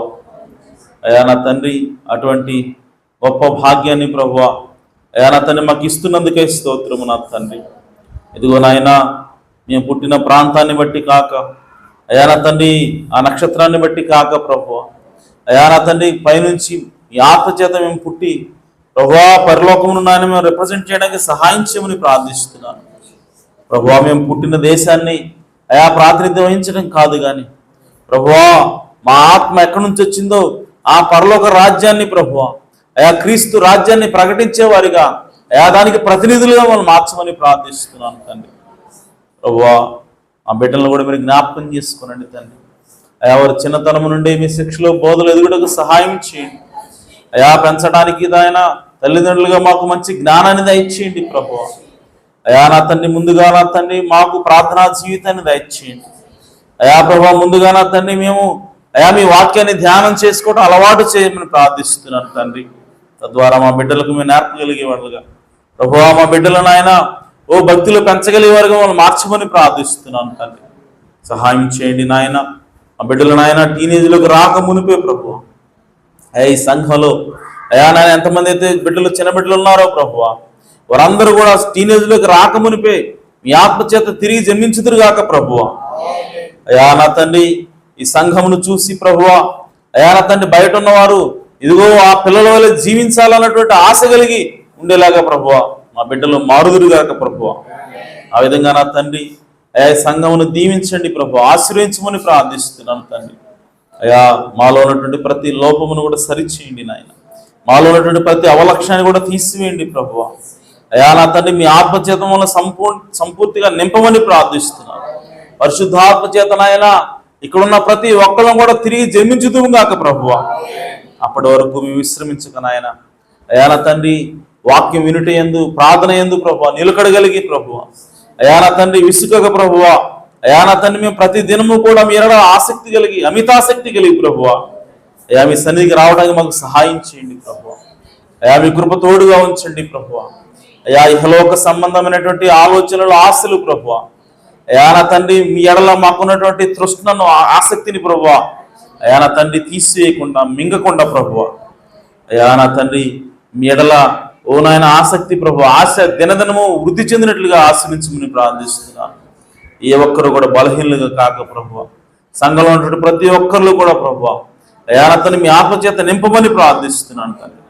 అయా నా తండ్రి అటువంటి గొప్ప భాగ్యాన్ని ప్రభువా అయా నా తండ్రి మాకు ఇస్తున్నందుకే స్తోత్రము నా తండ్రి. ఇదిగో నాయన మేము పుట్టిన ప్రాంతాన్ని బట్టి కాక అయా నా తండ్రి ఆ నక్షత్రాన్ని బట్టి కాక ప్రభువా అయా నా తండ్రి పైనుంచి ఈ ఆత్మ చేత మేము పుట్టి ప్రభువా పరలోకమును నాయన మేము రిప్రజెంట్ చేయడానికి సహాయం చేయమని ప్రార్థిస్తున్నాను ప్రభువా. మేము పుట్టిన దేశాన్ని అయా ప్రాతినిధ్యం వహించడం కాదు కానీ ప్రభువా మా ఆత్మ ఎక్కడి నుంచి వచ్చిందో ఆ పరలోక రాజ్యాన్ని ప్రభువా అయా క్రీస్తు రాజ్యాన్ని ప్రకటించే వారిగా అయా దానికి ప్రతినిధులుగా మనం మార్చమని ప్రార్థిస్తున్నాను తండ్రి. ప్రభువా ఆ బిడ్డలను కూడా మీరు జ్ఞాపకం చేసుకునండి తండ్రి. అయా వారి చిన్నతనం నుండి మీ శిక్షలో బోధలు ఎదుగుటకు సహాయం చేయండి అయా. పెంచడానికి ఆయన తల్లిదండ్రులుగా మాకు మంచి జ్ఞానాన్ని దయచేయండి ప్రభువా అయా. నా తండ్రి ముందుగా నా తండ్రి మాకు ప్రార్థనా జీవితాన్ని దయచేయండి అయా ప్రభువా. ముందుగా నా తండ్రి మేము అయా మీ వాక్యాన్ని ధ్యానం చేసుకోవడం అలవాటు చేయమని ప్రార్థిస్తున్నాను తండ్రి. తద్వారా మా బిడ్డలకు మేము నేర్పగలిగేవారుగా ప్రభువా మా బిడ్డలను ఆయన ఓ భక్తులు పెంచగలిగేవారుగా వాళ్ళు మార్చమని ప్రార్థిస్తున్నాను తండ్రి. సహాయం చేయండి నాయన. ఆ బిడ్డలు నాయన టీనేజ్లోకి రాక మునిపే ప్రభువా అయ్యా ఈ సంఘంలో అయా నాయన ఎంతమంది అయితే బిడ్డలు చిన్న బిడ్డలు ఉన్నారో ప్రభువా వారందరూ కూడా టీనేజ్లోకి రాక మునిపే మీ ఆత్మచేత తిరిగి జన్మించుదురుగాక ప్రభువా అయా. నా తండ్రి ఈ సంఘమును చూసి ప్రభువా అయా నా తండ్రి బయట ఉన్నవారు ఇదిగో ఆ పిల్లల వల్ల జీవించాలన్నటువంటి ఆశ కలిగి ఉండేలాగా ప్రభువా మా బిడ్డలు మారుదురుగాక ప్రభువా. ఆ విధంగా నా తండ్రి అయా సంఘమును దీవించండి ప్రభు, ఆశీర్వదించమని ప్రార్థిస్తున్నాను తండ్రి. అయా మాలో ఉన్నటువంటి ప్రతి లోపమును కూడా సరిచేయండి నాయన. మాలో ఉన్నటువంటి ప్రతి అవలక్షణాన్ని కూడా తీసివేయండి ప్రభు. అయా నా తండ్రి మీ ఆత్మచేత వల్ల సంపూర్తిగా నింపమని ప్రార్థిస్తున్నాను. పరిశుద్ధాత్మ చేత నాయన ఇక్కడున్న ప్రతి ఒక్కరం కూడా తిరిగి జన్మించుతూ కాక ప్రభువ. అప్పటి వరకు మేము విశ్రమించక నాయన అయా నా తండ్రి వాక్యం వినుట యందు ప్రార్థన యందు ప్రభువ నిలకడగలిగి ప్రభువ. అయా నా తండ్రి విసుకక ప్రభువ. అయా నా తండ్రి మేము ప్రతి దినము కూడా మీ ఎడల ఆసక్తి కలిగి అమితాసక్తి కలిగి ప్రభువ అయా మీ సన్నిధికి రావడానికి మాకు సహాయం చేయండి ప్రభువ. అయా మీ కృప తోడుగా ఉంచండి ప్రభువ. అయా ఇహలోక సంబంధమైనటువంటి ఆలోచనలు ఆశలు ప్రభువ అయా నా తండ్రి మీ ఎడల మాకున్నటువంటి తృష్ణను ఆసక్తిని ప్రభువ అయా నా తండ్రి తీసివేయకుండా మింగకుండా ప్రభువ అయా నా తండ్రి మీ ఎడల ఓ నాయన ఆసక్తి ప్రభు ఆశ దినదినము వృద్ధి చెందినట్లుగా ఆశ్రయించమని ప్రార్థిస్తున్నాను. ఏ ఒక్కరు కూడా బలహీనులుగా కాక ప్రభు సంఘంలో ఉన్నటువంటి ప్రతి ఒక్కరు కూడా ప్రభు అయా నా తండ్రి మీ ఆత్మచేత నింపమని ప్రార్థిస్తున్నాను తండ్రి.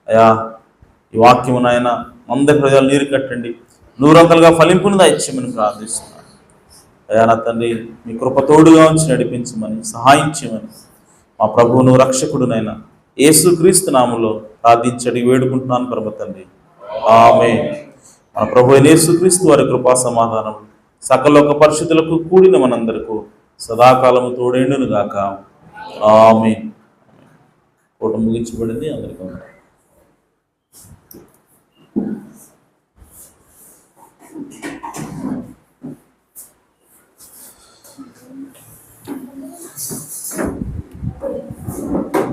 అయా ఈ వాక్యము నాయన అందరి ప్రజలు నీరు కట్టండి, నూరంతలుగా ఫలింపును దయచేయమని ప్రార్థిస్తున్నాను. అయా నా తండ్రి మీ కృప తోడుగా ఉంచి నడిపించమని సహాయం చేయమని మా ప్రభువును రక్షకుడునైనా యేసుక్రీస్తు నామములో ప్రార్థించడి వేడుకుంటున్నాను పరమ తండ్రి. ఆమేన్. మన ప్రభు యేసుక్రీస్తు వారి కృపా సమాధానం సకలోక పరిశుద్ధులకు కూడిన మనందరకు సదాకాలము తోడేండును గాక. ఆమేన్. కూట ముగించబడింది. అందరికీ